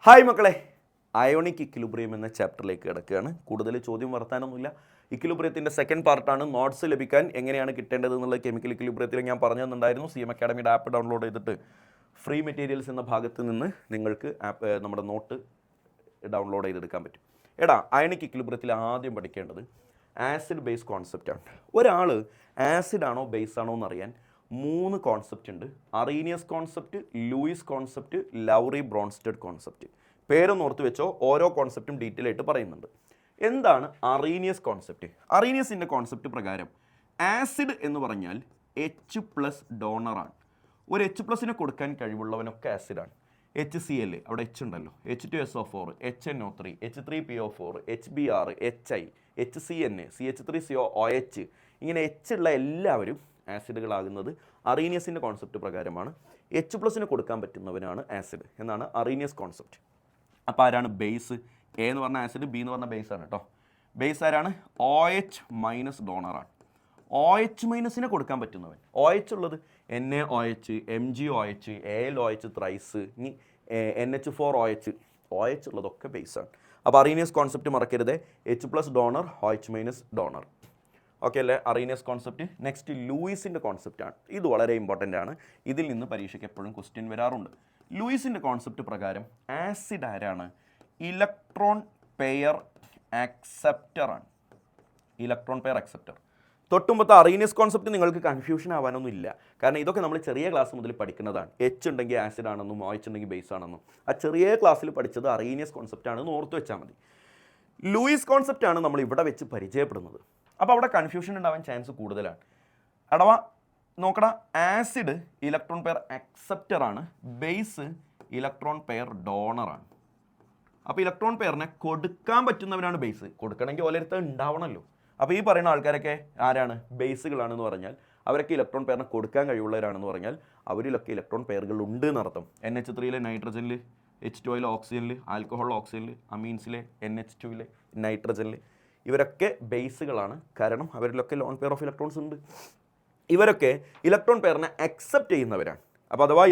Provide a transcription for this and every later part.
Hi മക്കളെ, ionic equilibrium എന്ന ചാപ്റ്ററിലേക്ക് കിടക്കുകയാണ്. കൂടുതൽ ചോദ്യം വർത്താനൊന്നുമില്ല. ഇക്വിലിബ്രിയത്തിൻ്റെ സെക്കൻഡ് പാർട്ടാണ്. നോട്ട്സ് ലഭിക്കാൻ എങ്ങനെയാണ് കിട്ടേണ്ടത് എന്നുള്ള കെമിക്കൽ ഇക്വിലിബ്രിയത്തിൽ ഞാൻ പറഞ്ഞു തന്നിട്ടുണ്ടായിരുന്നു. CM അക്കാഡമിയുടെ ആപ്പ് ഡൗൺലോഡ് ചെയ്തിട്ട് ഫ്രീ മെറ്റീരിയൽസ് എന്ന ഭാഗത്ത് നിന്ന് നിങ്ങൾക്ക് നമ്മുടെ നോട്ട് ഡൗൺലോഡ് ചെയ്തെടുക്കാൻ പറ്റും. എടാ, അയോണിക് ഇക്വിലിബ്രിയത്തിൽ ആദ്യം പഠിക്കേണ്ടത് ആസിഡ് ബേസ് കോൺസെപ്റ്റാണ്. ഒരാൾ ആസിഡ് ആണോ ബേസ് ആണോ എന്നറിയാൻ 3 കോൺസെപ്റ്റ് ഉണ്ട്. Arrhenius concept, Luis concept, Lawrie Bronsted concept. പേരൊന്ന് ഓർത്ത് വെച്ചോ, ഓരോ കോൺസെപ്റ്റും ഡീറ്റെയിൽ ആയിട്ട് പറയുന്നുണ്ട്. എന്താണ് അറീനിയസ് കോൺസെപ്റ്റ്? അറീനിയസിൻ്റെ കോൺസെപ്റ്റ് പ്രകാരം ആസിഡ് എന്ന് പറഞ്ഞാൽ H+ ഡോണറാണ്. ഒരു H+ കൊടുക്കാൻ കഴിവുള്ളവനൊക്കെ ആസിഡാണ്. HCl, അവിടെ H ഉണ്ടല്ലോ, H2SO4, HNO3, H3PO4, HBr, HI, HCN, CH3COOH, ഇങ്ങനെ H ഉള്ള എല്ലാവരും ആസിഡുകളാകുന്നത് അറീനിയസിൻ്റെ കോൺസെപ്റ്റ് പ്രകാരമാണ്. H+ കൊടുക്കാൻ പറ്റുന്നവനാണ് ആസിഡ് എന്നാണ് അറീനിയസ് കോൺസെപ്റ്റ്. അപ്പോൾ ആരാണ് ബേസ്? എ എന്ന് പറഞ്ഞ ആസിഡ്, ബി എന്ന് പറഞ്ഞ ബേസ് ആണ് കേട്ടോ. ബേസ് ആരാണ്? OH- ഡോണറാണ്. OH- കൊടുക്കാൻ പറ്റുന്നവൻ. OH ഉള്ളത് NaOH, MgOH, AlOH ത്രൈസ്, ഇനി NH4OH. OH ഉള്ളതൊക്കെ ബേസാണ്. അപ്പോൾ അറീനിയസ് കോൺസെപ്റ്റ് മറക്കരുത്. H+ donor, OH- donor. Okay അല്ലേ അറീനിയസ് കോൺസെപ്റ്റ്? നെക്സ്റ്റ് ലൂയിസിൻ്റെ കോൺസെപ്റ്റാണ്. ഇത് വളരെ ഇമ്പോർട്ടൻ്റ് ആണ്. ഇതിൽ നിന്ന് പരീക്ഷയ്ക്ക് എപ്പോഴും ക്വസ്റ്റ്യൻ വരാറുണ്ട്. ലൂയിസിൻ്റെ കോൺസെപ്റ്റ് പ്രകാരം ആസിഡ് ആരാണ്? ഇലക്ട്രോൺ പെയർ ആക്സെപ്റ്ററാണ്. Electron pair acceptor. തൊട്ടുമ്പത്തെ അറീനിയസ് കോൺസെപ്റ്റ് നിങ്ങൾക്ക് കൺഫ്യൂഷൻ ആവാനൊന്നും ഇല്ല. കാരണം ഇതൊക്കെ നമ്മൾ ചെറിയ ക്ലാസ് മുതൽ പഠിക്കുന്നതാണ്. H ഉണ്ടെങ്കിൽ ആസിഡ് ആണെന്നും OH ഉണ്ടെങ്കിൽ ബേസ് ആണെന്നും ആ ചെറിയ ക്ലാസ്സിൽ പഠിച്ചത് അറീനിയസ് കോൺസെപ്റ്റ് ആണെന്ന് ഓർത്ത് വെച്ചാൽ മതി. ലൂയിസ് കോൺസെപ്റ്റ് ആണ് നമ്മൾ ഇവിടെ വെച്ച് പരിചയപ്പെടുന്നത്. അപ്പോൾ അവിടെ കൺഫ്യൂഷൻ ഉണ്ടാവാൻ ചാൻസ് കൂടുതലാണ്. അഥവാ നോക്കടാ, ആസിഡ് ഇലക്ട്രോൺ പെയർ ആക്സെപ്റ്ററാണ്, ബേസ് ഇലക്ട്രോൺ പെയർ ഡോണറാണ്. അപ്പോൾ ഇലക്ട്രോൺ പെയറിനെ കൊടുക്കാൻ പറ്റുന്നവനാണ് ബേസ്. കൊടുക്കണമെങ്കിൽ ഓരോരുത്തർ ഉണ്ടാവണമല്ലോ. അപ്പോൾ ഈ പറയുന്ന ആൾക്കാരൊക്കെ ആരാണ്? ബേസുകളാണെന്ന് പറഞ്ഞാൽ അവരൊക്കെ ഇലക്ട്രോൺ പെയറിനെ കൊടുക്കാൻ കഴിവുള്ളവരാണെന്ന് പറഞ്ഞാൽ അവരിലൊക്കെ ഇലക്ട്രോൺ പെയറുകൾ ഉണ്ട് എന്നർത്ഥം. NH3 നൈട്രജനിൽ, H2 ഓക്സിജനിൽ, ആൽക്കഹോൾ ഓക്സിജനിൽ, അമീൻസിലെ NH2 നൈട്രജനിൽ, ഇവരൊക്കെ ബേസുകളാണ്. കാരണം അവരിലൊക്കെ ലോൺ പെയർ ഓഫ് ഇലക്ട്രോൺസ് ഉണ്ട്. ഇവരൊക്കെ ഇലക്ട്രോൺ പെയറിനെ അക്സെപ്റ്റ് ചെയ്യുന്നവരാണ്. അപ്പോൾ അഥവാ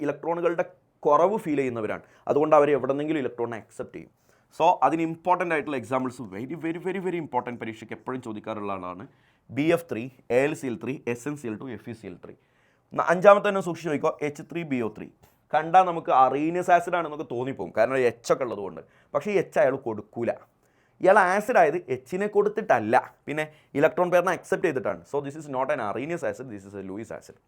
ഇലക്ട്രോണുകളുടെ കുറവ് ഫീൽ ചെയ്യുന്നവരാണ്. അതുകൊണ്ട് അവർ എവിടെന്നെങ്കിലും ഇലക്ട്രോണിനെ അക്സെപ്റ്റ് ചെയ്യും. സോ അതിന് ഇമ്പോർട്ടൻ്റ് ആയിട്ടുള്ള examples very very very very important, പരീക്ഷയ്ക്ക് എപ്പോഴും ചോദിക്കാറുള്ള ആളാണ് BF3, AlCl3, SnCl2, FeCl3. അഞ്ചാമത്തെ തന്നെ സൂക്ഷിച്ച് നോക്കിക്കോ, H3BO3. കണ്ടാൽ നമുക്ക് അറീനിയസ് ആസിഡ് ആണെന്നൊക്കെ തോന്നിപ്പോകും, കാരണം H ഒക്കെ ഉള്ളതുകൊണ്ട്. പക്ഷേ ഈ H അയാൾ കൊടുക്കൂല. ഇയാൾ ആസിഡ് ആയത് H കൊടുത്തിട്ടല്ല, പിന്നെ ഇലക്ട്രോൺ പെയറിനെ അക്സെപ്റ്റ് ചെയ്തിട്ടാണ്. So this is not an Arrhenius acid, this is a Lewis acid.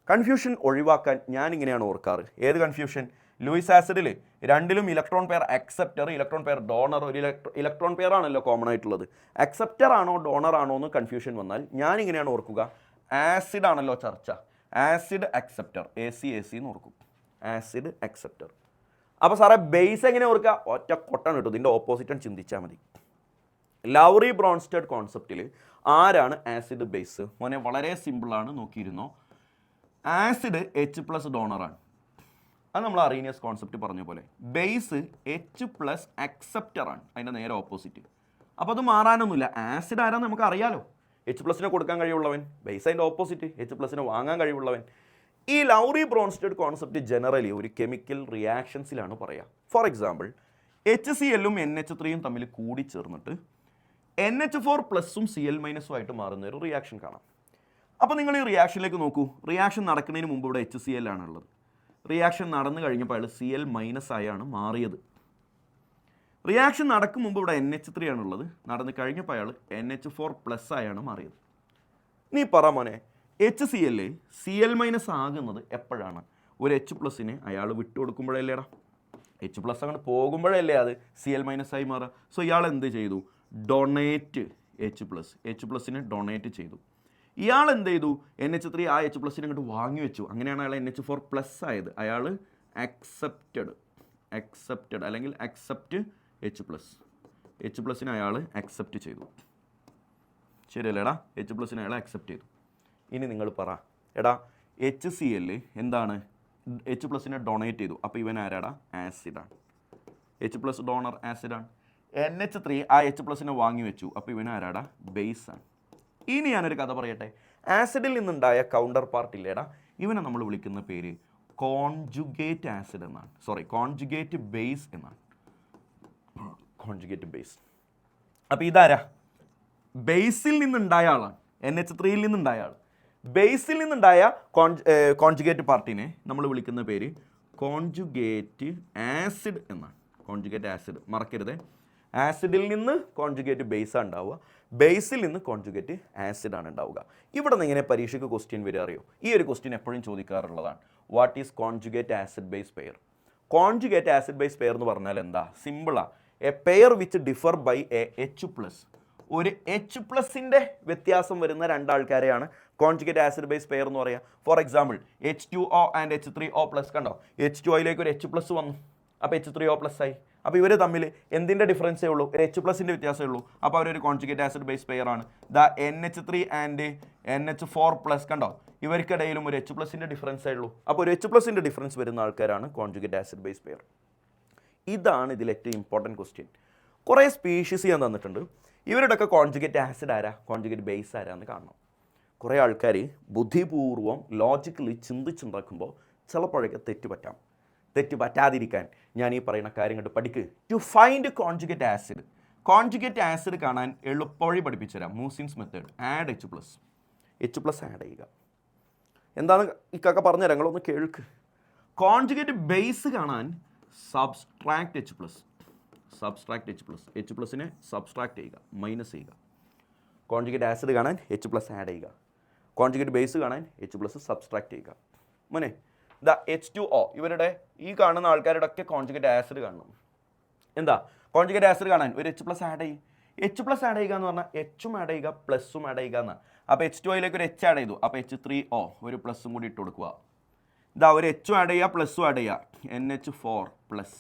Confusion ഒഴിവാക്കാൻ ഞാൻ ഇങ്ങനെയാണ് ഓർക്കാറ്. ഏത് കൺഫ്യൂഷൻ? ലൂയിസ് ആസിഡിൽ രണ്ടിലും electron pair acceptor, electron pair donor. ഒരു ഇലക്ട്രോൺ പെയർ ആണല്ലോ കോമൺ ആയിട്ടുള്ളത്. അക്സെപ്റ്റർ ആണോ ഡോണർ ആണോ എന്ന് കൺഫ്യൂഷൻ വന്നാൽ ഞാൻ ഇങ്ങനെയാണ് ഓർക്കുക. ആസിഡ് ആണല്ലോ ചർച്ച, ആസിഡ് അക്സെപ്റ്റർ, AC എന്ന് ഓർക്കും. Acid acceptor. അപ്പോൾ സാറേ ബേസ് എങ്ങനെ ഓർക്കുക? ഒറ്റ കൊട്ടാണ് കിട്ടും. ഇതിൻ്റെ ഓപ്പോസിറ്റാണ് ചിന്തിച്ചാൽ മതി. ലൗറി ബ്രോൺസ്റ്റഡ് കോൺസെപ്റ്റിൽ ആരാണ് ആസിഡ് ബേസ്? മോനെ വളരെ സിമ്പിളാണ്, നോക്കിയിരുന്നോ. Acid H+ ഡോണറാണ്. അത് നമ്മൾ അറീനിയസ് കോൺസെപ്റ്റ് പറഞ്ഞ പോലെ. ബേസ് H+ അക്സെപ്റ്ററാണ്, അതിൻ്റെ നേരെ ഓപ്പോസിറ്റ്. അപ്പോൾ അത് മാറാനൊന്നുമില്ല. ആസിഡ് ആരാന്ന് നമുക്ക് അറിയാലോ. H+ കൊടുക്കാൻ കഴിവുള്ളവൻ. ബേസ് അതിൻ്റെ ഓപ്പോസിറ്റ്, H+ വാങ്ങാൻ കഴിവുള്ളവൻ. ഈ ലൗറി ബ്രോൺസ്റ്റഡ് കോൺസെപ്റ്റ് ജനറലി ഒരു കെമിക്കൽ റിയാക്ഷൻസിലാണ് പറയുക. ഫോർ എക്സാമ്പിൾ, HCl-ഉം NH3-യും തമ്മിൽ കൂടി ചേർന്നിട്ട് NH4+ഉം Cl- ആയിട്ട് മാറുന്ന ഒരു റിയാക്ഷൻ കാണാം. അപ്പോൾ നിങ്ങൾ ഈ റിയാക്ഷനിലേക്ക് നോക്കൂ. റിയാക്ഷൻ നടക്കുന്നതിന് മുമ്പ് ഇവിടെ HCl ആണുള്ളത്. റിയാക്ഷൻ നടന്നു കഴിഞ്ഞപ്പോൾ അയാൾ Cl- ആയാണ് മാറിയത്. റിയാക്ഷൻ നടക്കും മുമ്പ് ഇവിടെ NH3 ആണുള്ളത്. നടന്നു കഴിഞ്ഞപ്പോൾ അയാൾ NH4+ ആയാണ് മാറിയത്. നീ പറ മോനെ, HCl Cl- ആകുന്നത് എപ്പോഴാണ്? ഒരു H+നെ അയാൾ വിട്ടുകൊടുക്കുമ്പോഴല്ലേടാ. H+ അങ്ങോട്ട് പോകുമ്പോഴല്ലേ അത് Cl- ആയി മാറുക. സോ ഇയാൾ എന്ത് ചെയ്തു? ഡൊണേറ്റ് H+നെ ഡൊണേറ്റ് ചെയ്തു. ഇയാൾ എന്ത് ചെയ്തു? NH3 ആ H+നെ അങ്ങോട്ട് വാങ്ങി വെച്ചു. അങ്ങനെയാണ് അയാൾ NH4+ ആയത്. അയാൾ അക്സെപ്റ്റഡ് അല്ലെങ്കിൽ അക്സെപ്റ്റ് H+നെ അയാൾ അക്സെപ്റ്റ് ചെയ്തു. ശരിയല്ലേടാ? H+നെ അയാൾ അക്സെപ്റ്റ് ചെയ്തു. ഇനി നിങ്ങൾ പറ, എടാ HCl എന്താണ്? H+നെ ഡൊണേറ്റ് ചെയ്തു. അപ്പോൾ ഇവൻ ആരാടാ? ആസിഡാണ്. H+ donor ആസിഡാണ്. NH3 ആ H+നെ വാങ്ങി വെച്ചു. അപ്പോൾ ഇവൻ ആരാടാ? ബേസാണ്. ഇനി ഞാനൊരു കഥ പറയട്ടെ. ആസിഡിൽ നിന്നുണ്ടായ കൗണ്ടർ പാർട്ട് ഇല്ലേടാ, ഇവനെ നമ്മൾ വിളിക്കുന്ന പേര് കോൺജുഗേറ്റ് ആസിഡ് എന്നാണ്, കോൺജുഗേറ്റ് ബേസ് എന്നാണ്, കോൺജുഗേറ്റ് ബേസ്. അപ്പോൾ ഇതാരാ? ബേസിൽ നിന്നുണ്ടായ ആളാണ്, NH3യിൽ നിന്നുണ്ടായ ആൾ. ബേസിൽ നിന്നുണ്ടായ കോൺജുഗേറ്റ് പാർട്ടിനെ നമ്മൾ വിളിക്കുന്ന പേര് കോൺജുഗേറ്റ് ആസിഡ് എന്നാണ്. കോൺജുഗേറ്റ് ആസിഡ് മറക്കരുത്. ആസിഡിൽ നിന്ന് കോൺജുഗേറ്റ് ബേസാണ് ഉണ്ടാവുക, ബേസിൽ നിന്ന് കോൺജുഗേറ്റ് ആസിഡാണ് ഉണ്ടാവുക. ഇവിടെ നിന്ന് ഇങ്ങനെ പരീക്ഷയ്ക്ക് ക്വസ്റ്റ്യൻ വരിക അറിയോ? ഈ ഒരു ക്വസ്റ്റ്യൻ എപ്പോഴും ചോദിക്കാറുള്ളതാണ്. What is conjugate acid base pair? Conjugate acid base pair എന്ന് പറഞ്ഞാൽ എന്താ? സിമ്പിളാണ്. A pair which differ by a H+. ഒരു H+ൻ്റെ വ്യത്യാസം വരുന്ന രണ്ടാൾക്കാരെയാണ് കോൺജുഗേറ്റ് ആസിഡ് ബേസ് പെയർ എന്ന് പറയുക. For example H2O and H3O+. കണ്ടോ, H2Oയിലേക്ക് ഒരു H+ വന്നു, അപ്പോൾ H3O+ ആയി. അപ്പോൾ ഇവർ തമ്മിൽ എന്തിൻ്റെ ഡിഫറൻസേ ഉള്ളൂ? ഒരു H+ൻ്റെ വ്യത്യാസമേ ഉള്ളൂ. അപ്പോൾ അവരൊരു കോൺജുഗേറ്റ് ആസിഡ് ബേസ് പെയർ ആണ്. NH3 and NH4+. കണ്ടോ, ഇവർക്കിടയിലും ഒരു H+ൻ്റെ ഡിഫറൻസേ ഉള്ളൂ. അപ്പോൾ ഒരു H+ൻ്റെ ഡിഫറൻസ് വരുന്ന ആൾക്കാരാണ് കോൺജുഗേറ്റ് ആസിഡ് ബേസ് പെയർ. ഇതാണ് ഇതിൽ ഏറ്റവും ഇമ്പോർട്ടൻറ്റ് ക്വസ്റ്റ്യൻ. കുറേ സ്പീഷീസ് ഞാൻ തന്നിട്ടുണ്ട്. ഇവരുടെയൊക്കെ കോൺജുഗേറ്റ് ആസിഡ് ആരാ, കോൺജുഗേറ്റ് ബേസ് ആരാന്ന് കാണണം. കുറേ ആൾക്കാർ ബുദ്ധിപൂർവ്വം ലോജിക്കലി ചിന്തിച്ചുണ്ടാക്കുമ്പോൾ ചിലപ്പോഴൊക്കെ തെറ്റ് പറ്റാതിരിക്കാൻ ഞാൻ ഈ പറയുന്ന കാര്യം കണ്ട് പഠിക്കുക. To find conjugate acid, conjugate acid കാണാൻ എളുപ്പവഴി പഠിപ്പിച്ചു തരാം. മൂസിൻസ് മെത്തേഡ്. ആഡ് H+ ആഡ് ചെയ്യുക. എന്താണ് ഇക്കൊക്കെ പറഞ്ഞു തരാം, നിങ്ങളൊന്ന് കേൾക്ക്. കോൺജുഗേറ്റ് ബേസ് കാണാൻ സബ്സ്ട്രാക്ട് H+. H+നെ സബ്സ്ട്രാക്ട് ചെയ്യുക, മൈനസ് ചെയ്യുക. കോൺജുഗേറ്റ് ആസിഡ് കാണാൻ H+ ആഡ് ചെയ്യുക. കോൺജുഗേറ്റ് ബേസ് കാണാൻ H+ സബ്സ്ട്രാക്ട് ചെയ്യുക. മോനെ H2O, ഇവരുടെ ഈ കാണുന്ന ആൾക്കാരുടെ ഒക്കെ കോൺജുഗേറ്റ് ആസിഡ് കാണണം. എന്താ കോൺജുഗേറ്റ് ആസിഡ് കാണാൻ ഒരു H+ ആഡ് ചെയ്യും. H+ ആഡ് ചെയ്യുക എന്ന് പറഞ്ഞാൽ H-ഉം ആഡ് ചെയ്യുക, പ്ലസും ആഡ് ചെയ്യുക എന്നാണ്. അപ്പോൾ H2Oയിലേക്ക് ഒരു H ആഡ് ചെയ്തു, അപ്പോൾ H3O ഒരു പ്ലസും കൂടി ഇട്ട് കൊടുക്കുക. ഒരു H ആഡ് ചെയ്യുക, പ്ലസും ആഡ് ചെയ്യുക, NH4+.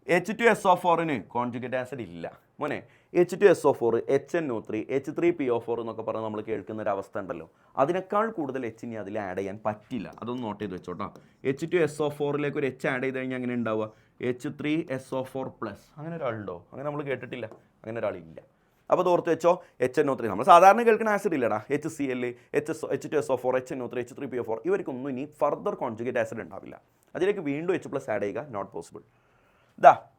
H2SO4ന് കോൺജുഗേറ്റ് ആസിഡ് ഇല്ല മോനെ. H2SO4, HNO3, H3PO4 എന്നൊക്കെ പറഞ്ഞ് നമ്മൾ കേൾക്കുന്ന ഒരു അവസ്ഥ ഉണ്ടല്ലോ, അതിനേക്കാൾ കൂടുതൽ H ഇനി അതിൽ ആഡ് ചെയ്യാൻ പറ്റില്ല. അതൊന്ന് നോട്ട് ചെയ്ത് വെച്ചോട്ടോ. H2SO4ലേക്ക് ഒരു H ആഡ് ചെയ്ത് കഴിഞ്ഞാൽ അങ്ങനെ ഉണ്ടാവുക H3SO4+. അങ്ങനെ ഒരാളുണ്ടോ? അങ്ങനെ നമ്മൾ കേട്ടിട്ടില്ല, അങ്ങനെ ഒരാളില്ല. അപ്പോൾ അത് ഓർത്ത് വെച്ചോ. HNO3 നമ്മൾ സാധാരണ കേൾക്കുന്ന ആസിഡ് ഇല്ലടാ. HCl, H2SO4, HNO3, H3PO4 ഇവർക്കൊന്നും ഇനി ഫർദർ കോൺജുഗേറ്റ് ആസിഡ് ഉണ്ടാവില്ല. അതിലേക്ക് വീണ്ടും H+ ആഡ് ചെയ്യുക, നോട്ട് പോസിബിൾ.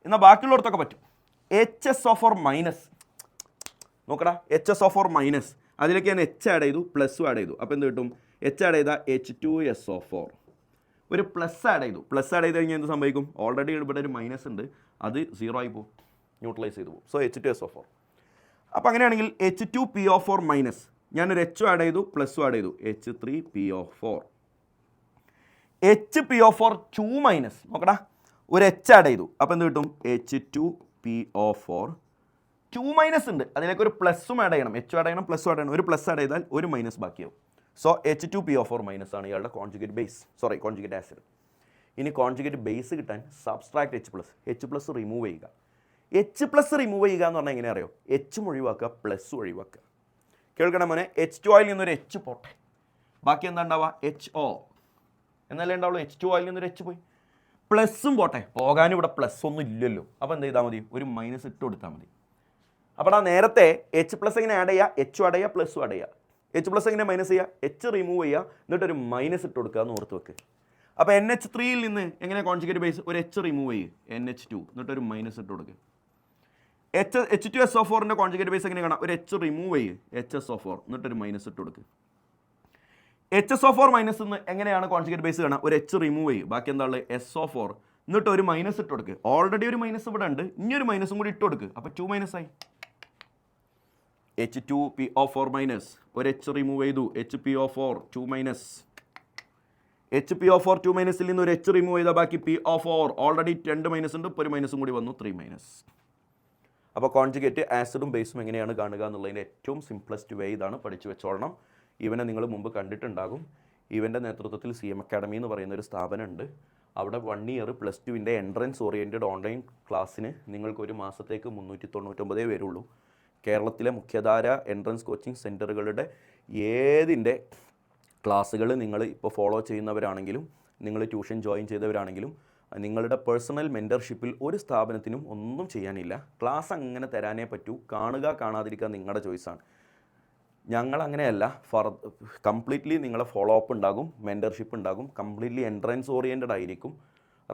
എന്നാൽ ബാക്കിയുള്ളവർക്കൊക്കെ പറ്റും. HSO4-, നോക്കടാ, HSO4-, അതിലേക്ക് ഞാൻ H ആഡ് ചെയ്തു, പ്ലസും ആഡ് ചെയ്തു. അപ്പോൾ എന്ത് കിട്ടും? H ആഡ് ചെയ്താൽ H2SO4, ഒരു പ്ലസ് ആഡ് ചെയ്തു. പ്ലസ് ആഡ് ചെയ്ത് കഴിഞ്ഞാൽ എന്ത് സംഭവിക്കും? ഓൾറെഡി ഇവിടെ ഒരു മൈനസ് ഉണ്ട്, അത് 0 ആയി പോകും, ന്യൂട്രലൈസ് ചെയ്തു പോകും. So H2SO4. അപ്പോൾ അങ്ങനെയാണെങ്കിൽ H2PO4-, ഞാനൊരു H ആഡ് ചെയ്തു, പ്ലസും ആഡ് ചെയ്തു, H3PO4. HPO4 2-, നോക്കടാ, ഒരു H ആഡ് ചെയ്തു, അപ്പോൾ എന്ത് കിട്ടും? H2PO4 2- ഉണ്ട്, അതിലേക്ക് ഒരു പ്ലസും ആഡ് ചെയ്യണം. H ആഡ് ചെയ്യണം, പ്ലസും ആഡ് ചെയ്യണം. ഒരു പ്ലസ് ആഡ് ചെയ്താൽ ഒരു മൈനസ് ബാക്കിയാവും. സോ H2PO4- ആണ് ഇയാളുടെ കോൺജുഗേറ്റ് ബേസ്, കോൺജുഗേറ്റ് ആസിഡ്. ഇനി കോൺജുഗേറ്റ് ബേസ് കിട്ടാൻ സബ്സ്ട്രാക്ട് H+, റിമൂവ് ചെയ്യുക. H+ റിമൂവ് ചെയ്യുക എന്ന് പറഞ്ഞാൽ എങ്ങനെ അറിയോ? H ഒഴിവാക്കുക, പ്ലസ് ഒഴിവാക്കുക. കേൾക്കണം മോനെ, H2Oയിൽ നിന്നൊരു H പോട്ടെ, ബാക്കി എന്താ ഉണ്ടാവുക? HO എന്നല്ലേ ഉണ്ടാവുള്ളൂ. H2Oയിൽ നിന്നൊരു H പോയി, പ്ലസ്സും പോട്ടെ, പോകാനും ഇവിടെ പ്ലസ് ഒന്നും ഇല്ലല്ലോ. അപ്പോൾ എന്ത് ചെയ്താൽ മതി? ഒരു മൈനസ് ഇട്ട് കൊടുത്താൽ മതി. അപ്പോൾ നേരത്തെ H+ എങ്ങനെ ആഡ് ചെയ്യുക? H ആഡ് ചെയ്യുക, പ്ലസ്സും ആഡ് ചെയ്യുക. H+ എങ്ങനെ മൈനസ് ചെയ്യുക? H റിമൂവ് ചെയ്യുക, എന്നിട്ടൊരു മൈനസ് ഇട്ട് കൊടുക്കുക എന്ന് ഓർത്ത് വെക്ക്. അപ്പോൾ NH3യിൽ നിന്ന് എങ്ങനെ കോൺജുഗേറ്റ് ബേസ്? ഒരു H റിമൂവ് ചെയ്യും, NH2, എന്നിട്ടൊരു മൈനസ് ഇട്ട് കൊടുക്കുക. H2SO4ൻ്റെ കോൺജുഗേറ്റ് ബേസ് എങ്ങനെ കാണാം? ഒരു H റിമൂവ് ചെയ്യും, HSO4, എന്നിട്ടൊരു മൈനസ് ഇട്ട് കൊടുക്കുക. HSO4- എന്ന് എങ്ങനെയാണ് കോൺജുഗേറ്റ് ബേസ് കാണാം? ഒരു H റിമൂവ് ചെയ്യും, ബാക്കി എന്താ ഉള്ളത്? SO4, എന്നിട്ട് ഒരു മൈനസ് ഇട്ട് കൊടുക്കുക. ഓൾറെഡി ഒരു മൈനസ് ഇവിടെ ഉണ്ട്, ഇനി ഒരു മൈനസും കൂടി ഇട്ട് കൊടുക്കുക. അപ്പോൾ 2- ആയി. H2PO4-, ഒരു H റിമൂവ് ചെയ്തു, HPO4 2-. HPO4 2- നിന്ന് ഒരു H റിമൂവ് ചെയ്താൽ ബാക്കി PO4, ഓൾറെഡി 2- ഉണ്ട്, ഇപ്പോൾ ഒരു മൈനസും കൂടി വന്നു, 3-. അപ്പോൾ കോൺജുഗേറ്റ് ആസിഡും ബേസും എങ്ങനെയാണ് കാണുക എന്നുള്ളതിൻ്റെ ഏറ്റവും സിംപ്ലസ്റ്റ് വേ ഇതാണ്, പഠിച്ചു വെച്ചോളണം. ഇവനെ നിങ്ങൾ മുമ്പ് കണ്ടിട്ടുണ്ടാകും. ഇവൻ്റെ നേതൃത്വത്തിൽ CM അക്കാഡമി എന്ന് പറയുന്ന ഒരു സ്ഥാപനമുണ്ട്. അവിടെ 1 ഇയർ +2ൻ്റെ എൻട്രൻസ് ഓറിയൻറ്റഡ് ഓൺലൈൻ ക്ലാസ്സിന് നിങ്ങൾക്ക് ഒരു മാസത്തേക്ക് 399 വരുള്ളൂ. കേരളത്തിലെ മുഖ്യധാര എൻട്രൻസ് കോച്ചിങ് സെൻറ്ററുകളുടെ ഏതിൻ്റെ ക്ലാസ്സുകൾ നിങ്ങൾ ഇപ്പോൾ ഫോളോ ചെയ്യുന്നവരാണെങ്കിലും, നിങ്ങൾ ട്യൂഷൻ ജോയിൻ ചെയ്തവരാണെങ്കിലും, നിങ്ങളുടെ പേഴ്സണൽ മെൻറ്റർഷിപ്പിൽ ഒരു സ്ഥാപനത്തിനും ഒന്നും ചെയ്യാനില്ല. ക്ലാസ് അങ്ങനെ തരാനേ പറ്റൂ. കാണുക കാണാതിരിക്കുക നിങ്ങളുടെ ചോയ്സാണ്. ഞങ്ങൾ അങ്ങനെയല്ല, കംപ്ലീറ്റ്ലി നിങ്ങളെ ഫോളോ അപ്പ് ഉണ്ടാകും, മെൻറ്റർഷിപ്പ് ഉണ്ടാകും, കംപ്ലീറ്റ്ലി എൻട്രൻസ് ഓറിയൻറ്റഡ് ആയിരിക്കും.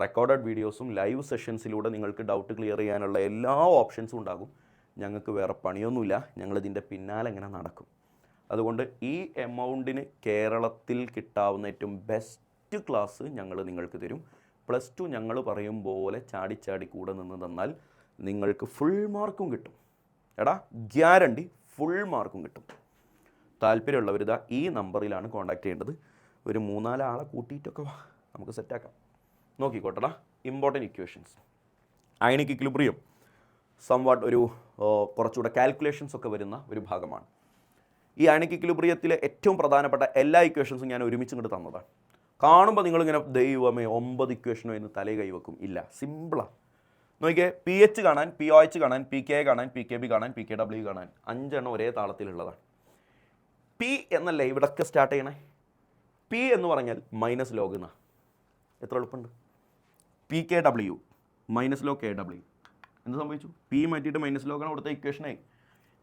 റെക്കോർഡഡ് വീഡിയോസും ലൈവ് സെഷൻസിലൂടെ നിങ്ങൾക്ക് ഡൗട്ട് ക്ലിയർ ചെയ്യാനുള്ള എല്ലാ ഓപ്ഷൻസും ഉണ്ടാകും. ഞങ്ങൾക്ക് വേറെ പണിയൊന്നുമില്ല, ഞങ്ങളിതിൻ്റെ പിന്നാലെ ഇങ്ങനെ നടക്കും. അതുകൊണ്ട് ഈ എമൗണ്ടിന് കേരളത്തിൽ കിട്ടാവുന്ന ഏറ്റവും ബെസ്റ്റ് ക്ലാസ് ഞങ്ങൾ നിങ്ങൾക്ക് തരും. +2 ഞങ്ങൾ പറയും പോലെ ചാടി കൂടെ നിന്ന് തന്നാൽ നിങ്ങൾക്ക് ഫുൾ മാർക്കും കിട്ടും. എടാ ഗ്യാരണ്ടി ഫുൾ മാർക്കും കിട്ടും. താല്പര്യമുള്ളവരിതാ ഈ നമ്പറിലാണ് കോൺടാക്ട് ചെയ്യേണ്ടത്. ഒരു 3-4 ആളെ കൂട്ടിയിട്ടൊക്കെ നമുക്ക് സെറ്റാക്കാം. നോക്കിക്കോട്ടെടാ, important equations. Ionic equilibrium somewhat ഒരു കുറച്ചുകൂടെ കാൽക്കുലേഷൻസ് ഒക്കെ വരുന്ന ഒരു ഭാഗമാണ്. ഈ അയണിക് ഇക്വിലിബ്രിയത്തിലെ ഏറ്റവും പ്രധാനപ്പെട്ട എല്ലാ ഇക്വേഷൻസും ഞാൻ ഒരുമിച്ച് ഇങ്ങോട്ട് തന്നതാണ്. കാണുമ്പോൾ നിങ്ങളിങ്ങനെ ദൈവമേ 9 ഇക്വേഷനോ എന്ന് തലേ കൈവെക്കും. ഇല്ല, സിമ്പിളാണ്. നോക്കിയേ, PH കാണാൻ, POH കാണാൻ, PK കാണാൻ, PKB കാണാൻ, PKW കാണാൻ 5 എണ്ണം ഒരേ താളത്തിലുള്ളതാണ്. P എന്നല്ലേ ഇവിടൊക്കെ സ്റ്റാർട്ട് ചെയ്യണേ. P എന്ന് പറഞ്ഞാൽ മൈനസ് ലോഗ് എന്നാ. എത്ര എളുപ്പമുണ്ട്. PKW minus log KW. എന്ത് സംഭവിച്ചു? P മാറ്റിയിട്ട് മൈനസ് ലോഗാണ് ഇവിടുത്തെ ഇക്വേഷനായി.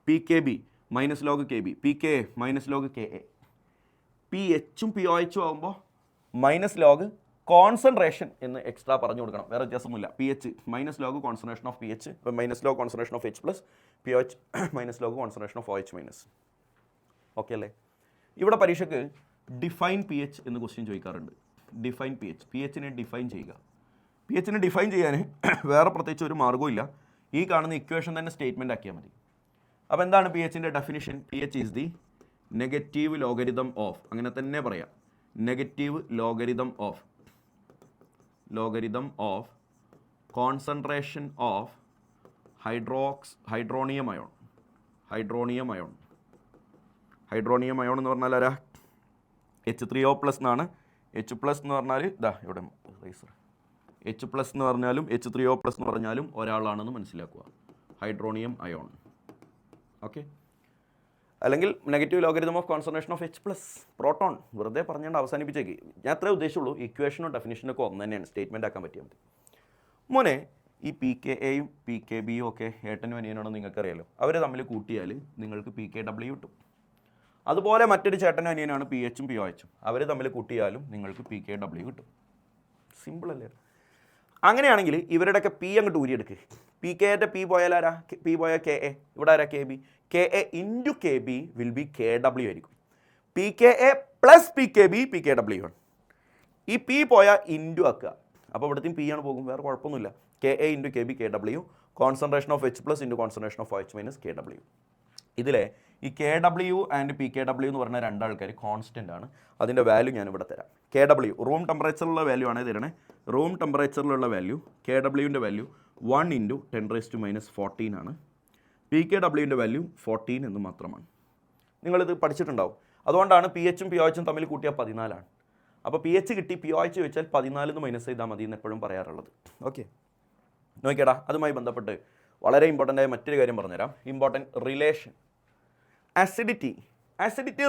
PKB minus log KB, PKA minus log KA. PHും POHും ആകുമ്പോൾ മൈനസ് ലോഗ് കോൺസെൻട്രേഷൻ എന്ന് എക്സ്ട്രാ പറഞ്ഞു കൊടുക്കണം. വേറെ വ്യത്യാസമൊന്നുമില്ല. PH minus log concentration of PH, minus log concentration of H+, POH minus log concentration of OH minus. Okay അല്ലേ? ഇവിടെ പരീക്ഷയ്ക്ക് define PH എന്ന് ക്വസ്റ്റ്യൻ ചോദിക്കാറുണ്ട്. ഡിഫൈൻ PHനെ ഡിഫൈൻ ചെയ്യുക. PHനെ ഡിഫൈൻ ചെയ്യാൻ വേറെ പ്രത്യേകിച്ച് ഒരു മാർഗ്ഗവും ഇല്ല. ഈ കാണുന്ന ഇക്വേഷൻ തന്നെ സ്റ്റേറ്റ്മെൻ്റ് ആക്കിയാൽ മതി. അപ്പോൾ എന്താണ് PHൻ്റെ definition? PH is the negative logarithm of, അങ്ങനെ തന്നെ പറയാം, negative logarithm of concentration of hydronium ion. Hydronium ion എന്ന് പറഞ്ഞാൽ ആരാ? H3O+ എന്നാണ്. H+ എന്ന് പറഞ്ഞാൽ ഇതാ ഇവിടെ H+ എന്ന് പറഞ്ഞാലും H3O+ എന്ന് പറഞ്ഞാലും ഒരാളാണെന്ന് മനസ്സിലാക്കുക. Hydronium ion. ഓക്കെ. അല്ലെങ്കിൽ negative logarithm of concentration of H+, proton. വെറുതെ പറഞ്ഞുകൊണ്ട് അവസാനിപ്പിച്ചേക്ക്. ഞാൻ അത്രേ ഉദ്ദേശിച്ചുള്ളൂ. ഇക്വേഷനും ഡെഫിനിഷനൊക്കെ ഒന്ന് തന്നെയാണ്, സ്റ്റേറ്റ്മെൻ്റ് ആക്കാൻ പറ്റിയാൽ മതി. മോനെ, ഈ PKAയും PKBയും ഒക്കെ ഏട്ടനും അനിയനാണോ നിങ്ങൾക്കറിയാലോ. അവർ തമ്മിൽ കൂട്ടിയാൽ നിങ്ങൾക്ക് PKW കിട്ടും. അതുപോലെ മറ്റൊരു ചേട്ടനും അനിയനാണ് PHും POHും. അവർ തമ്മിൽ കൂട്ടിയാലും നിങ്ങൾക്ക് PKW കിട്ടും. സിമ്പിൾ അല്ലേ? അങ്ങനെയാണെങ്കിൽ ഇവരുടെയൊക്കെ P അങ്ങോട്ട് ഊരിയെടുക്കുക. PKയുടെ P പോയാൽ ആരാ? P പോയാൽ KA. ഇവിടെ ആരാ? KB. KA into KB will be KW ആയിരിക്കും. PKA + PKB PKW. ഈ P പോയാൽ ഇൻറ്റു ആക്കുക. അപ്പോൾ ഇവിടുത്തെയും P ആണ് പോകും, വേറെ കുഴപ്പമൊന്നുമില്ല. KA into KB KW, concentration of H+ into concentration of OH minus KW. ഇതിലെ ഈ KW ആൻഡ് PKW എന്ന് പറഞ്ഞ രണ്ടാൾക്കാർ കോൺസ്റ്റൻ്റ് ആണ്. അതിൻ്റെ വാല്യൂ ഞാനിവിടെ തരാം. KW റൂം ടെമ്പറേച്ചറിലുള്ള വാല്യൂ ആണ് തരണേ. റൂം ടെമ്പറേച്ചറിലുള്ള വാല്യൂ KWൻ്റെ വാല്യൂ 1 × 10⁻14 ആണ്. PKWൻ്റെ വാല്യൂ 14 എന്ന് മാത്രമാണ്. നിങ്ങളിത് പഠിച്ചിട്ടുണ്ടാവും. അതുകൊണ്ടാണ് PHും POHും തമ്മിൽ കൂട്ടിയാൽ 14 ആണ്. അപ്പോൾ PH കിട്ടി, POH ചോദിച്ചാൽ 14 എന്ന് മൈനസ് ചെയ്താൽ മതി എന്ന് എപ്പോഴും പറയാറുള്ളത്. ഓക്കെ, നോക്കിയടാ, അതുമായി ബന്ധപ്പെട്ട് വളരെ ഇമ്പോർട്ടൻ്റ് ആയ മറ്റൊരു കാര്യം പറഞ്ഞുതരാം. Important relation. ആസിഡിറ്റി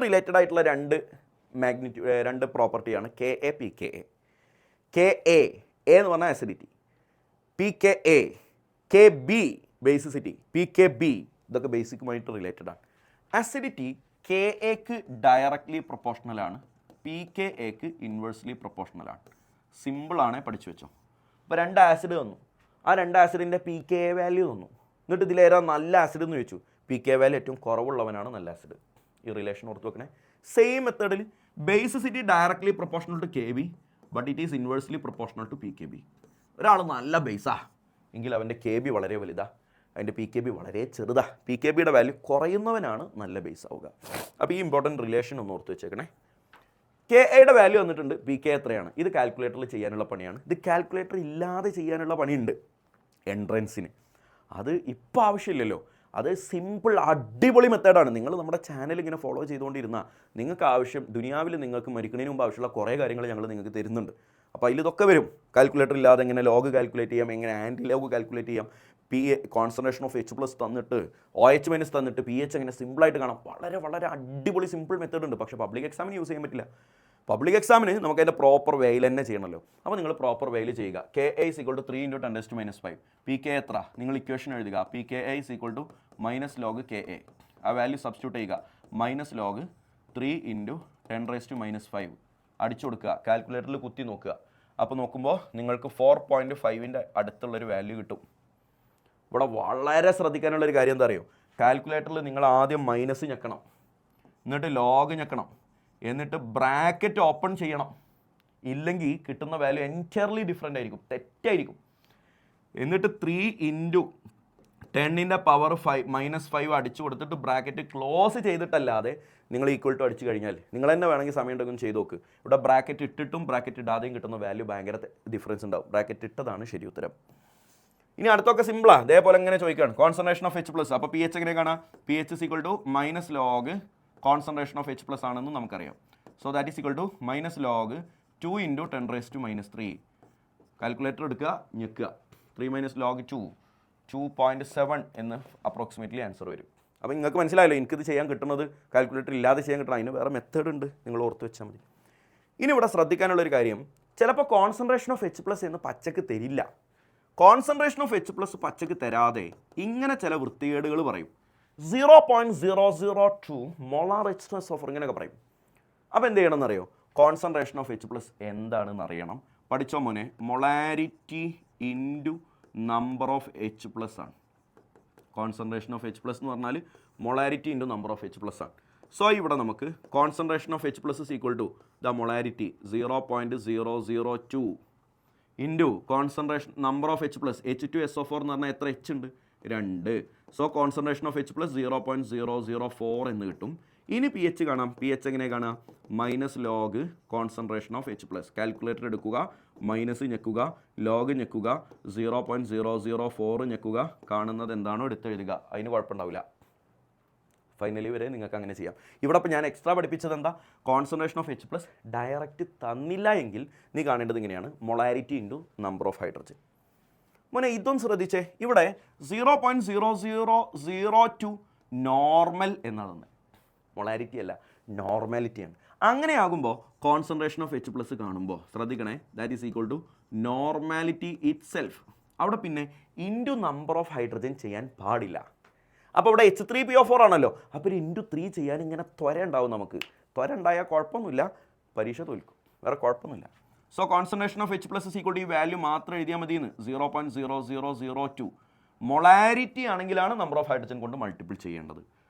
റിലേറ്റഡ് ആയിട്ടുള്ള രണ്ട് പ്രോപ്പർട്ടിയാണ് KA PKA. KA എന്ന് പറഞ്ഞാൽ acidity, PKA KB basicity, PKB ഇതൊക്കെ ബേസിക്കുമായിട്ട് റിലേറ്റഡ് ആണ്. ആസിഡിറ്റി KAക്ക് ഡയറക്റ്റ്ലി പ്രൊപ്പോർഷണലാണ്, PKAക്ക് ഇൻവേഴ്സ്ലി പ്രൊപ്പോർഷണലാണ്. സിമ്പിളാണ്, പഠിച്ചു വെച്ചോ. അപ്പോൾ 2 ആസിഡ് തന്നു, ആ 2 ആസിഡിൻ്റെ PKA വാല്യൂ തന്നു. എന്നിട്ട് ഇതിലേതാ നല്ല ആസിഡ് എന്ന് ചോദിച്ചു. PKA വാല്യൂ ഏറ്റവും കുറവുള്ളവനാണ് നല്ല ആസിഡ്. ഈ റിലേഷൻ ഓർത്ത് വെക്കണേ. സെയിം മെത്തേഡിൽ basicity directly proportional to KB, but it is inversely proportional to PKB. ഒരാൾ നല്ല ബേസാ എങ്കിൽ അവൻ്റെ KB വളരെ വലുതാ, അതിൻ്റെ PKB വളരെ ചെറുതാ. PKBയുടെ വാല്യൂ കുറയുന്നവനാണ് നല്ല ബേസ് ആവുക. അപ്പോൾ ഈ ഇമ്പോർട്ടൻറ്റ് റിലേഷൻ ഒന്ന് ഓർത്ത് വെച്ചേക്കണേ. KAയുടെ വാല്യൂ വന്നിട്ടുണ്ട്, PK എത്രയാണ്? ഇത് കാൽക്കുലേറ്ററിൽ ചെയ്യാനുള്ള പണിയാണ്. ഇത് കാൽക്കുലേറ്റർ ഇല്ലാതെ ചെയ്യാനുള്ള പണിയുണ്ട് എൻട്രൻസിന്. അത് ഇപ്പോൾ ആവശ്യമില്ലല്ലോ. അത് സിമ്പിൾ അടിപൊളി മെത്തേഡാണ്. നിങ്ങൾ നമ്മുടെ ചാനൽ ഇങ്ങനെ ഫോളോ ചെയ്തുകൊണ്ടിരുന്നാൽ നിങ്ങൾക്ക് ആവശ്യം, ദുനിയാവിൽ നിങ്ങൾക്ക് മരിക്കുന്നതിന് മുമ്പ് ആവശ്യമുള്ള കുറേ കാര്യങ്ങൾ ഞങ്ങൾ നിങ്ങൾക്ക് തരുന്നുണ്ട്. അപ്പോൾ അതിലിതൊക്കെ വരും. കാൽക്കുലേറ്റർ ഇല്ലാതെ എങ്ങനെ ലോഗ് കാൽക്കുലേറ്റ് ചെയ്യാം, എങ്ങനെ ആൻറ്റി ലോഗ് കാൽക്കുലേറ്റ് ചെയ്യാം, കോൺസെൻട്രേഷൻ ഓഫ് H+ തന്നിട്ട് OH മൈനസ് തന്നിട്ട് PH എങ്ങനെ സിമ്പിളായിട്ട് കാണാം. വളരെ വളരെ അടിപൊളി സിമ്പിൾ മെത്തേഡ് ഉണ്ട്. പക്ഷേ പബ്ലിക് എക്സാമിന് യൂസ് ചെയ്യാൻ പറ്റില്ല. പബ്ലിക് എക്സാമിന് നമുക്ക് അതിൻ്റെ പ്രോപ്പർ വേയിൽ തന്നെ ചെയ്യണമല്ലോ. അപ്പോൾ നിങ്ങൾ പ്രോപ്പർ വേയിൽ ചെയ്യുക. KA = 3 × 10⁻5. PK എത്ര? നിങ്ങൾ ഇക്വേഷൻ എഴുതുക. PKA = -log KA. ആ വാല്യൂ സബ്സ്റ്റിറ്റ്യൂട്ട് ചെയ്യുക. -3 × 10⁻⁵ അടിച്ചു കൊടുക്കുക, കാൽക്കുലേറ്ററിൽ കുത്തി നോക്കുക. അപ്പോൾ നോക്കുമ്പോൾ നിങ്ങൾക്ക് 4.5ൻ്റെ അടുത്തുള്ളൊരു വാല്യൂ കിട്ടും. ഇവിടെ വളരെ ശ്രദ്ധിക്കാനുള്ളൊരു കാര്യം എന്താ അറിയോ, കാൽക്കുലേറ്ററിൽ നിങ്ങൾ ആദ്യം മൈനസ് ഞെക്കണം, എന്നിട്ട് ലോഗ് ഞെക്കണം, എന്നിട്ട് ബ്രാക്കറ്റ് ഓപ്പൺ ചെയ്യണം. ഇല്ലെങ്കിൽ കിട്ടുന്ന വാല്യൂ എൻറ്റയർലി ഡിഫറെൻ്റ് ആയിരിക്കും, തെറ്റായിരിക്കും. എന്നിട്ട് 3 × 10⁻⁵ അടിച്ചു കൊടുത്തിട്ട് ബ്രാക്കറ്റ് ക്ലോസ് ചെയ്തിട്ടല്ലാതെ നിങ്ങൾ ഈക്വൽ ടു അടിച്ചു കഴിഞ്ഞാൽ നിങ്ങൾ തന്നെ വേണമെങ്കിൽ സമയം ഉണ്ടെങ്കിൽ ചെയ്ത് നോക്ക്. ഇവിടെ ബ്രാക്കറ്റ് ഇട്ടിട്ടും ബ്രാക്കറ്റ് ഇടാതെയും കിട്ടുന്ന വാല്യൂ ഭയങ്കര ഡിഫറൻസ് ഉണ്ടാവും. ബ്രാക്കറ്റ് ഇട്ടതാണ് ശരി ഉത്തരം. ഇനി അടുത്തൊക്കെ സിമ്പിളാണ്, അതേപോലെ എങ്ങനെ ചോദിക്കുകയാണ് കോൺസെൻട്രേഷൻ ഓഫ് H+. അപ്പോൾ പി എച്ച് എങ്ങനെ കാണാം, pH = log concentration of H+ ആണെന്ന് നമുക്കറിയാം. So that is equal to -log 2 × 10⁻⁻3. Calculator എടുക്കുക, ഞെക്കുക, 3 - log 2 2.7 എന്ന് അപ്രോക്സിമേറ്റ്ലി ആൻസർ വരും. അപ്പോൾ നിങ്ങൾക്ക് മനസ്സിലായല്ലോ എനിക്കിത് ചെയ്യാൻ കിട്ടുന്നത് കാൽക്കുലേറ്റർ ഇല്ലാതെ ചെയ്യാൻ കിട്ടണം. അതിന് വേറെ മെത്തേഡ് ഉണ്ട്, നിങ്ങൾ ഓർത്ത് വെച്ചാൽ മതി. ഇനി ഇവിടെ ശ്രദ്ധിക്കാനുള്ളൊരു കാര്യം, ചിലപ്പോൾ കോൺസെൻട്രേഷൻ ഓഫ് H+ എന്ന് പച്ചക്ക് തരില്ല. കോൺസെൻട്രേഷൻ ഓഫ് H+ പച്ചക്ക് തരാതെ ഇങ്ങനെ ചില വൃത്തികേടുകൾ പറയും. 0.002 മോളാർ H+ ഓഫ് ഇങ്ങനെയൊക്കെ പറയും. അപ്പോൾ എന്ത് ചെയ്യണം എന്നറിയോ, കോൺസെൻട്രേഷൻ ഓഫ് H+ എന്താണെന്ന് അറിയണം. പഠിച്ചോ മോനെ, molarity into number of H+ ആണ്. കോൺസെൻട്രേഷൻ ഓഫ് H+ എന്ന് പറഞ്ഞാൽ molarity into number of H+ ആണ്. സോ ഇവിടെ നമുക്ക് concentration of H+ is equal to the molarity 0.002 into concentration number of H+, H2SO4 എന്ന് പറഞ്ഞാൽ എത്ര H ഉണ്ട്, 2. സോ കോൺസെൻട്രേഷൻ ഓഫ് H+ 0.004 എന്ന് കിട്ടും. ഇനി പി എച്ച് കാണാം, പി എച്ച് എങ്ങനെ കാണാം, -log concentration of H+. Calculator എടുക്കുക, മൈനസ് ഞെക്കുക, ലോഗ് ഞെക്കുക, 0.004 ഞെക്കുക, കാണുന്നത് എന്താണോ എടുത്തെഴുതുക, അതിന് കുഴപ്പമുണ്ടാവില്ല. ഫൈനലി വരെ നിങ്ങൾക്ക് അങ്ങനെ ചെയ്യാം. ഇവിടെ അപ്പോൾ ഞാൻ എക്സ്ട്രാ പഠിപ്പിച്ചത് എന്താ, കോൺസെൻട്രേഷൻ ഓഫ് H+ ഡയറക്റ്റ് തന്നില്ല എങ്കിൽ നീ കാണേണ്ടത് ഇങ്ങനെയാണ്, molarity into number of hydrogen. മോനെ ഇതും ശ്രദ്ധിച്ചേ, ഇവിടെ 0.0002 നോർമൽ എന്നാണ്, മൊളാരിറ്റി അല്ല നോർമാലിറ്റിയാണ്. അങ്ങനെയാകുമ്പോൾ കോൺസെൻട്രേഷൻ ഓഫ് H+ കാണുമ്പോൾ ശ്രദ്ധിക്കണേ, that is equal to normality itself. അവിടെ പിന്നെ ഇൻറ്റു നമ്പർ ഓഫ് ഹൈഡ്രജൻ ചെയ്യാൻ പാടില്ല. അപ്പോൾ ഇവിടെ H3PO4 ആണല്ലോ, അപ്പോൾ ഒരു ഇൻറ്റു 3 ചെയ്യാൻ ഇങ്ങനെ ത്വര ഉണ്ടാവും. നമുക്ക് ത്വര ഉണ്ടായാൽ കുഴപ്പമൊന്നുമില്ല, പരീക്ഷ തോൽക്കും, വേറെ കുഴപ്പമൊന്നുമില്ല. So concentration of H+ is equal to ഈ വാല്യൂ മാത്രം എഴുതിയാൽ മതിയെന്ന്, 0.0002. മൊളാരിറ്റി ആണെങ്കിലാണ് നമ്പർ ഓഫ് ഹൈഡ്രജൻ കൊണ്ട് മൾട്ടിപ്പിൾ ചെയ്യേണ്ടത്.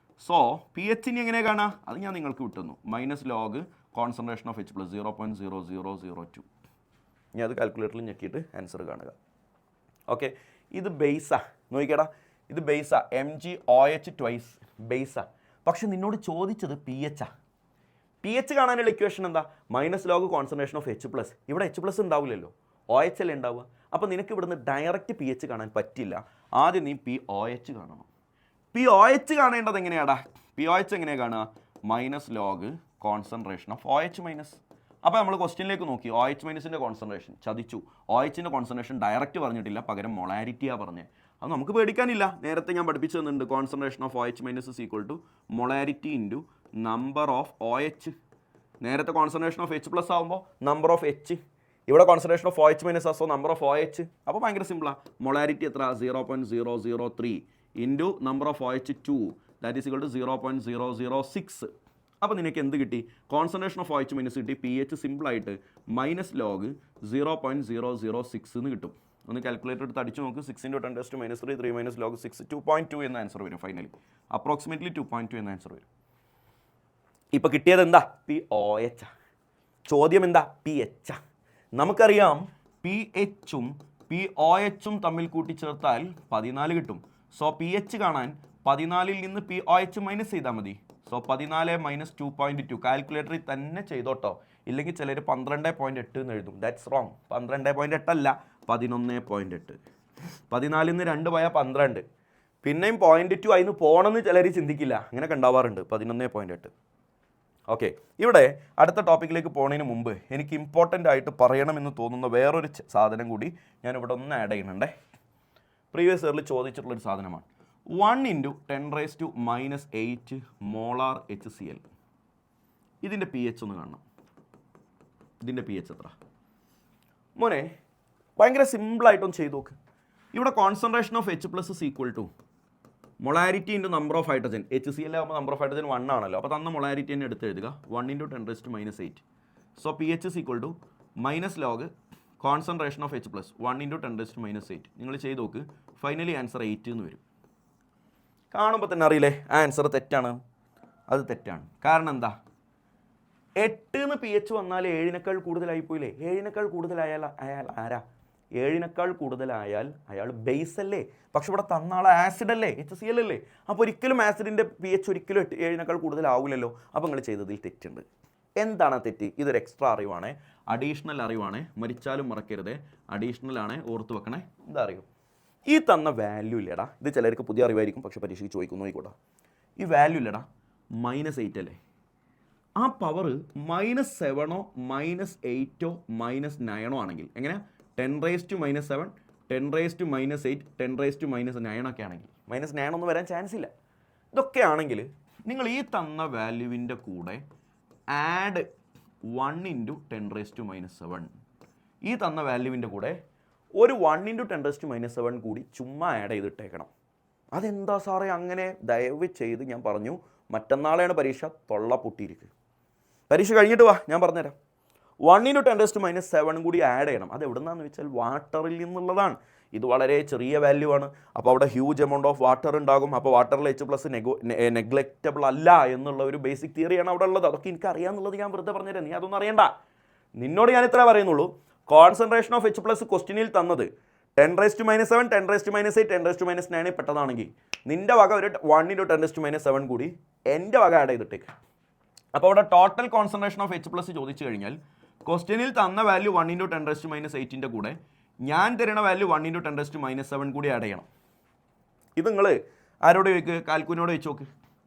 സോ പി എച്ചിന് എങ്ങനെ കാണാം, അത് ഞാൻ നിങ്ങൾക്ക് വിട്ടുന്നു, -log കോൺസെൻട്രേഷൻ ഓഫ് H+, 0.0002. ഇനി അത് കാൽക്കുലേറ്ററിൽ ഞെക്കിയിട്ട് ആൻസർ കാണുക. ഓക്കെ, ഇത് ബേസാ, നോക്കിക്കേടാ, ഇത് ബേസാ, MgOH ട്വൈസ് ബേസാ. പക്ഷെ നിന്നോട് ചോദിച്ചത് പി എച്ചാ. പി എച്ച് കാണാനുള്ള ഇക്വേഷൻ എന്താ, -log കോൺസെൻട്രേഷൻ ഓഫ് H+. ഇവിടെ H+ ഉണ്ടാവില്ലല്ലോ, OH അല്ലേ ഉണ്ടാവുക. അപ്പോൾ നിനക്ക് ഇവിടുന്ന് ഡയറക്റ്റ് പി എച്ച് കാണാൻ പറ്റില്ല. ആദ്യം നീ POH കാണണം. POH കാണേണ്ടത് എങ്ങനെയാടാ, POH എങ്ങനെയാണ് കാണുക, -log കോൺസെൻട്രേഷൻ ഓഫ് OH-. അപ്പോൾ നമ്മൾ ക്വസ്റ്റ്യനിലേക്ക് നോക്കി, OH- കോൺസെൻട്രേഷൻ ചതിച്ചു. OH-ൻ്റെ കോൺസെൻട്രേഷൻ ഡയറക്റ്റ് പറഞ്ഞിട്ടില്ല, പകരം മൊളാരിറ്റിയാണ് പറഞ്ഞത്. അത് നമുക്ക് പേടിക്കാനില്ല, നേരത്തെ ഞാൻ പഠിപ്പിച്ചു തന്നിട്ടുണ്ട്. Concentration of OH- is equal to molarity into number of OH. നേരത്തെ കോൺസെൻട്രേഷൻ ഓഫ് H+ ആകുമ്പോൾ നമ്പർ ഓഫ് H, ഇവിടെ concentration of OH- also number of OH. അപ്പോൾ ഭയങ്കര സിമ്പിളാണ്. മൊളാരിറ്റി എത്ര, 0.003 into number of OH2, that is equal to 0.006. അപ്പോൾ നിനക്ക് എന്ത് കിട്ടി, കോൺസെൻട്രേഷൻ ഓഫ് OH- കിട്ടി. pH സിമ്പിളായിട്ട് -log 0.006 എന്ന് കിട്ടും. ഒന്ന് കാൽക്കുലേറ്റർ എടുത്ത് അടിച്ചു നോക്ക്, 6 × 10⁻³ 3 - log 6 2.2 എന്ന ആൻസർ വരും. ഫൈനലി അപ്രോക്സിമേറ്റ്ലി 2.2 എന്ന ആൻസർ വരും. ഇപ്പോൾ കിട്ടിയത് എന്താ, POH. ചോദ്യം എന്താ, PH. നമുക്കറിയാം PH-ഉം POH-ഉം തമ്മിൽ കൂട്ടിച്ചേർത്താൽ 14 കിട്ടും. സോ PH കാണാൻ 14ൽ നിന്ന് POH മൈനസ് ചെയ്താൽ മതി. സോ 14 - 2.2 കാൽക്കുലേറ്ററിൽ തന്നെ ചെയ്തോട്ടോ, ഇല്ലെങ്കിൽ ചിലർ 12.8 എന്ന് എഴുതും. That's wrong. 12.8 അല്ല, 11.8. 14ൽ നിന്ന് 2 പോയാൽ 12, പിന്നെയും 0.2 അതിന് പോകണമെന്ന് ചിലർ ചിന്തിക്കില്ല, അങ്ങനെയൊക്കെ ഉണ്ടാവാറുണ്ട്. 11.8. ഓക്കെ, ഇവിടെ അടുത്ത ടോപ്പിക്കിലേക്ക് പോകുന്നതിന് മുമ്പ് എനിക്ക് ഇമ്പോർട്ടൻ്റ് ആയിട്ട് പറയണമെന്ന് തോന്നുന്ന വേറൊരു സാധനം കൂടി ഞാനിവിടെ ഒന്ന് ആഡ് ചെയ്യുന്നുണ്ടേ. പ്രീവിയസ് ഇയറിൽ ചോദിച്ചിട്ടുള്ളൊരു സാധനമാണ്. 1 × 10⁻⁻8 മോളാർ HCl. ഇതിൻ്റെ pH ഒന്ന് കാണണം. ഇതിൻ്റെ pH എത്ര മോനെ, ഭയങ്കര സിമ്പിളായിട്ടൊന്ന് ചെയ്ത് നോക്ക്. ഇവിടെ concentration of H+ is equal to molarity into number of hydrogen, HCl ആകുമ്പോൾ നമ്പർ ഓഫ് ഹൈഡ്രജൻ 1 ആണല്ലോ, അപ്പോൾ തന്ന മൊളാരിറ്റി തന്നെ എടുത്ത് എഴുതുക 1 × 10⁻⁸. So pH is equal to minus log concentration of H plus 1 × 10⁻⁸. നിങ്ങൾ ചെയ്ത് നോക്ക്, ഫൈനലി ആൻസർ 8 എന്ന് വരും. കാണുമ്പോൾ തന്നെ അറിയില്ലേ ആ ആൻസർ തെറ്റാണ്. അത് തെറ്റാണ്. കാരണം എന്താ, 8 എന്ന് pH വന്നാൽ 7-നേക്കാൾ കൂടുതലായിപ്പോയില്ലേ. 7-നേക്കാൾ കൂടുതലായാൽ അയാൾ ആരാ? 7-നേക്കാൾ കൂടുതലായാൽ അയാൾ ബേസ് അല്ലേ. പക്ഷെ ഇവിടെ തന്ന ആൾ ആസിഡ് അല്ലേ, HCl അല്ലേ. അപ്പോൾ ഒരിക്കലും ആസിഡിൻ്റെ pH ഒരിക്കലും 7-നേക്കാൾ കൂടുതലാവില്ലല്ലോ. അപ്പോൾ നിങ്ങൾ ചെയ്തതിൽ തെറ്റുണ്ട്. എന്താണ് തെറ്റ്? ഇതൊരു എക്സ്ട്രാ അറിവാണ്, അഡീഷണൽ അറിവാണ്. മരിച്ചാലും മറക്കരുത്, അഡീഷണൽ ആണ്, ഓർത്ത് വെക്കണേ. എന്താ അറിയോ, ഈ തന്ന വാല്യൂ ഇല്ലടാ, ഇത് ചിലർക്ക് പുതിയ അറിവായിരിക്കും, പക്ഷെ പരീക്ഷയ്ക്ക് ചോദിക്കുന്നു ആയിക്കോട്ടെ. ഈ വാല്യൂ ഇല്ലടാ, -8 അല്ലേ. ആ പവർ -7 -8 -9 ആണെങ്കിൽ എങ്ങനെ, 10⁻⁻7 10⁻⁻8 10⁻⁻9 ഒക്കെ ആണെങ്കിൽ -9 ഒന്നും വരാൻ ചാൻസ് ഇല്ല. ഇതൊക്കെ ആണെങ്കിൽ നിങ്ങൾ ഈ തന്ന വാല്യൂവിൻ്റെ കൂടെ ആഡ് 1 × 10⁻⁻7, ഈ തന്ന വാല്യൂവിൻ്റെ കൂടെ ഒരു 1 × 10⁻⁻7 കൂടി ചുമ്മാ ആഡ് ചെയ്തിട്ടേക്കണം. അതെന്താ സാറേ അങ്ങനെ? ദയവ് ചെയ്ത് ഞാൻ പറഞ്ഞു, മറ്റന്നാളെയാണ് പരീക്ഷ, തൊള്ള പൊട്ടിയിരിക്കുക. പരീക്ഷ കഴിഞ്ഞിട്ട് വാ, ഞാൻ പറഞ്ഞുതരാം. 1 × 10⁻⁷ കൂടി ആഡ് ചെയ്യണം. അത് എവിടെ നിന്നാന്ന് വെച്ചാൽ വാട്ടറിൽ നിന്നുള്ളതാണ്. ഇത് വളരെ ചെറിയ വാല്യൂ ആണ്. അപ്പോൾ അവിടെ ഹ്യൂജ് എമൗണ്ട് ഓഫ് വാട്ടർ ഉണ്ടാകും. അപ്പോൾ വാട്ടറിൽ H+ നെഗ്ലക്റ്റബിൾ അല്ല എന്നുള്ള ഒരു ബേസിക് തിയറിയാണ് അവിടെ ഉള്ളത്. അതൊക്കെ എനിക്ക് അറിയാമെന്നുള്ളത് ഞാൻ വെറുതെ പറഞ്ഞുതരാം, നീ അതൊന്നും അറിയണ്ട. നിന്നോട് ഞാൻ ഇത്ര പറയുന്നുള്ളൂ, കോൺസെൻട്രേഷൻ ഓഫ് H+ ക്വസ്റ്റ്യനിൽ തന്നത് 10⁻⁷ 10⁻⁸ 10⁻⁹ പെട്ടതാണെങ്കിൽ നിൻ്റെ വക ഒരു 1 × 10⁻⁷ കൂടി എൻ്റെ വക ആഡ് ചെയ്തിട്ടേക്ക്. അപ്പോൾ അവിടെ ടോട്ടൽ കോൺസെൻട്രേഷൻ ഓഫ് H+ ചോദിച്ചു കഴിഞ്ഞാൽ ക്വസ്റ്റ്യനിൽ തന്ന വാല്യൂ 1 × 10⁻⁸ കൂടെ ഞാൻ തരുന്ന വാല്യൂ 1 × 10⁻⁷ കൂടി ആഡ് ചെയ്യണം. ഇത് നിങ്ങൾ ആരോട് ചോദിക്കുക? കാൽക്കുലിനോട് ചോദിച്ചു നോക്ക്.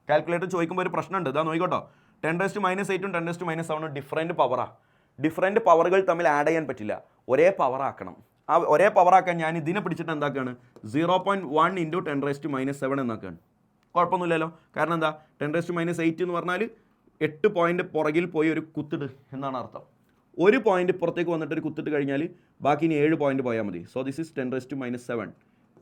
കാൽക്കുലേറ്റർ ചോദിക്കുമ്പോൾ ഒരു പ്രശ്നമുണ്ട്, ഇതാ നോക്കിക്കോട്ടോ. 10⁻⁸ 10⁻⁷ ഡിഫറൻറ്റ് പവറാണ്. ഡിഫറൻറ്റ് പവറുകൾ തമ്മിൽ ആഡ് ചെയ്യാൻ പറ്റില്ല, ഒരേ പവർ ആക്കണം. ആ ഒരേ പവറാക്കാൻ ഞാൻ ഇതിനെ പിടിച്ചിട്ട് എന്താക്കുകയാണ്, 0.1 × 10⁻⁻7 എന്നാക്കുകയാണ്. കുഴപ്പമൊന്നുമില്ലല്ലോ. കാരണം എന്താ, 10⁻⁸ എന്ന് പറഞ്ഞാൽ 8 പോയിന്റ് പുറകിൽ പോയി ഒരു കുത്തിട് എന്നാണ് അർത്ഥം. ഒരു പോയിന്റ് പുറത്തേക്ക് വന്നിട്ട് ഒരു കുത്തിട്ട് കഴിഞ്ഞാൽ ബാക്കി ഇനി 7 പോയിന്റ് പോയാൽ മതി. So this is 10⁻⁷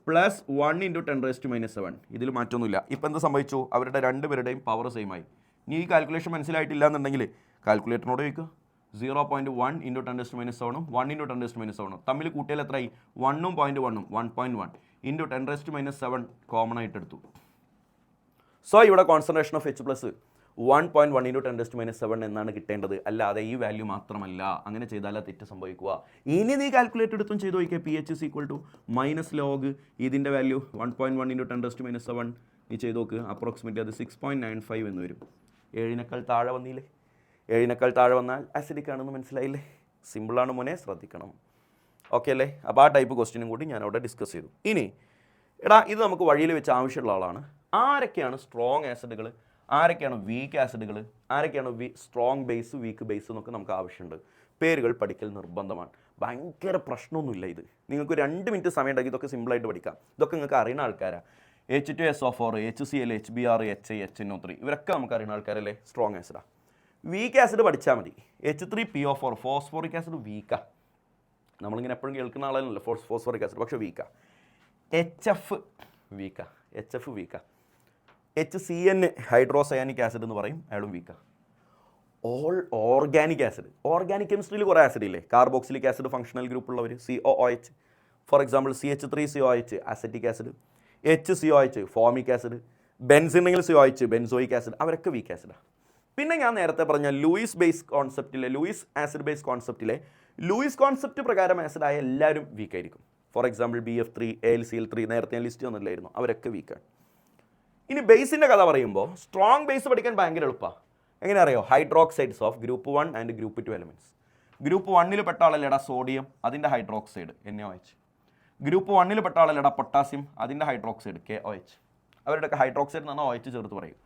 plus 1 × 10⁻⁷. ഇതിൽ മാറ്റമൊന്നുമില്ല. ഇപ്പം എന്ത് സംഭവിച്ചു, അവരുടെ രണ്ടുപേരുടെയും പവർ സെയിം ആയി. ഇനി ഈ കാൽക്കുലേഷൻ മനസ്സിലായിട്ടില്ല എന്നുണ്ടെങ്കിൽ കാൽക്കുലേറ്ററിനോട് ചോദിക്കുക. 0.1 × 10⁻⁷ 1 × 10⁻⁷ തമ്മിൽ കൂട്ടിയാൽ എത്രയായി? 1 0.1 1.1 × 10⁻⁷ കോമൺ ആയിട്ട് എടുത്തു. സോ ഇവിടെ കോൺസെൻട്രേഷൻ ഓഫ് H+ 1.1 × 10⁻⁷ എന്നാണ് കിട്ടേണ്ടത്, അല്ലാതെ ഈ വാല്യൂ മാത്രമല്ല. അങ്ങനെ ചെയ്താലേ തെറ്റ് സംഭവിക്കുക. ഇനി നീ കാൽക്കുലേറ്റ് എടുത്തും ചെയ്ത് നോക്കിയാൽ pH is equal to -log ഇതിൻ്റെ വാല്യൂ 1.1 × 10⁻⁷ നീ ചെയ്ത് നോക്ക്. അപ്രോക്സിമേറ്റ്ലി അത് 6.95 എന്ന് വരും. 7-നേക്കാൾ താഴെ വന്നില്ലേ? 7-നേക്കാൾ താഴെ വന്നാൽ അസിഡിക് ആണെന്ന് മനസ്സിലായില്ലേ? സിമ്പിളാണ് മോനെ, ശ്രദ്ധിക്കണം. ഓക്കെ അല്ലേ? അപ്പോൾ ആ ടൈപ്പ് ക്വസ്റ്റ്യനും കൂടി ഞാൻ അവിടെ ഡിസ്കസ് ചെയ്തു. ഇനി എടാ, ഇത് നമുക്ക് വഴിയിൽ വെച്ച് ആവശ്യമുള്ള ആളാണ്. ആരൊക്കെയാണ് സ്ട്രോങ് ആസിഡുകൾ, ആരൊക്കെയാണ് വീക്ക് ആസിഡുകൾ, ആരൊക്കെയാണ് സ്ട്രോങ് ബേസ് വീക്ക് ബേസ് എന്നൊക്കെ നമുക്ക് ആവശ്യമുണ്ട്. പേരുകൾ പഠിക്കൽ നിർബന്ധമാണ്. ഭയങ്കര പ്രശ്നമൊന്നുമില്ല ഇത്. നിങ്ങൾക്ക് 2 മിനിറ്റ് സമയം ഉണ്ടെങ്കിൽ ഇതൊക്കെ സിമ്പിളായിട്ട് പഠിക്കാം. ഇതൊക്കെ നിങ്ങൾക്ക് അറിയുന്ന ആൾക്കാരാണ്. H2SO4 HCl HBr HI HNO3 ഇവരൊക്കെ നമുക്ക് അറിയുന്ന ആൾക്കാരല്ലേ, സ്ട്രോങ് ആസിഡാണ്. വീക്ക് ആസിഡ് പഠിച്ചാൽ മതി. H3PO4 phosphoric acid വീക്കാണ്. നമ്മളിങ്ങനെ എപ്പോഴും കേൾക്കുന്ന ആളല്ല ഫോസ്ഫോറിക് ആസിഡ്, പക്ഷേ വീക്കാണ്. HF വീക്കാണ്. HCN ഹൈഡ്രോസയാനിക് ആസിഡ് എന്ന് പറയും, അയാളും വീക്കാണ്. ഓർഗാനിക് ആസിഡ്, ഓർഗാനിക് കെമിസ്ട്രിയിൽ കുറേ ആസിഡ് ഇല്ലേ. കാർബോക്സിലിക് ആസിഡ് ഫംഗ്ഷണൽ ഗ്രൂപ്പ് ഉള്ളവർ, COOH for example CH3COH acetic acid, HCOH formic acid, ബെൻസിനെങ്കിൽ COH ബെൻസോയിക് ആസിഡ്, അവരൊക്കെ വീക്ക് ആസിഡാണ്. പിന്നെ ഞാൻ നേരത്തെ പറഞ്ഞ ലൂയിസ് ആസിഡ് ബേസ് കോൺസെപ്റ്റിലെ ലൂയിസ് കോൺസെപ്റ്റ് പ്രകാരം ആസിഡായ എല്ലാവരും വീക്കായിരിക്കും. ഫോർ എക്സാമ്പിൾ BF3 AlCl3 നേരത്തെ ഞാൻ ലിസ്റ്റ് തന്നില്ലായിരുന്നു, അവരൊക്കെ വീക്കാണ്. ഇനി ബേസിൻ്റെ കഥ പറയുമ്പോൾ സ്ട്രോങ് ബേസ് പഠിക്കാൻ ഭയങ്കര എളുപ്പമാണ്. എങ്ങനെ അറിയോ? Hydroxides of group 1 and group 2 elements. Group 1 പെട്ട ആളല്ലേടാ സോഡിയം, അതിൻ്റെ ഹൈഡ്രോക്സൈഡ് NaOH. ഗ്രൂപ്പ് 1 പെട്ട ആളല്ലേടാ പൊട്ടാസ്യം, അതിൻ്റെ ഹൈഡ്രോക്സൈഡ് KOH. അവരുടെയൊക്കെ ഹൈഡ്രോക്സൈഡ് എന്ന് പറഞ്ഞാൽ OH ചേർത്ത് പറയും.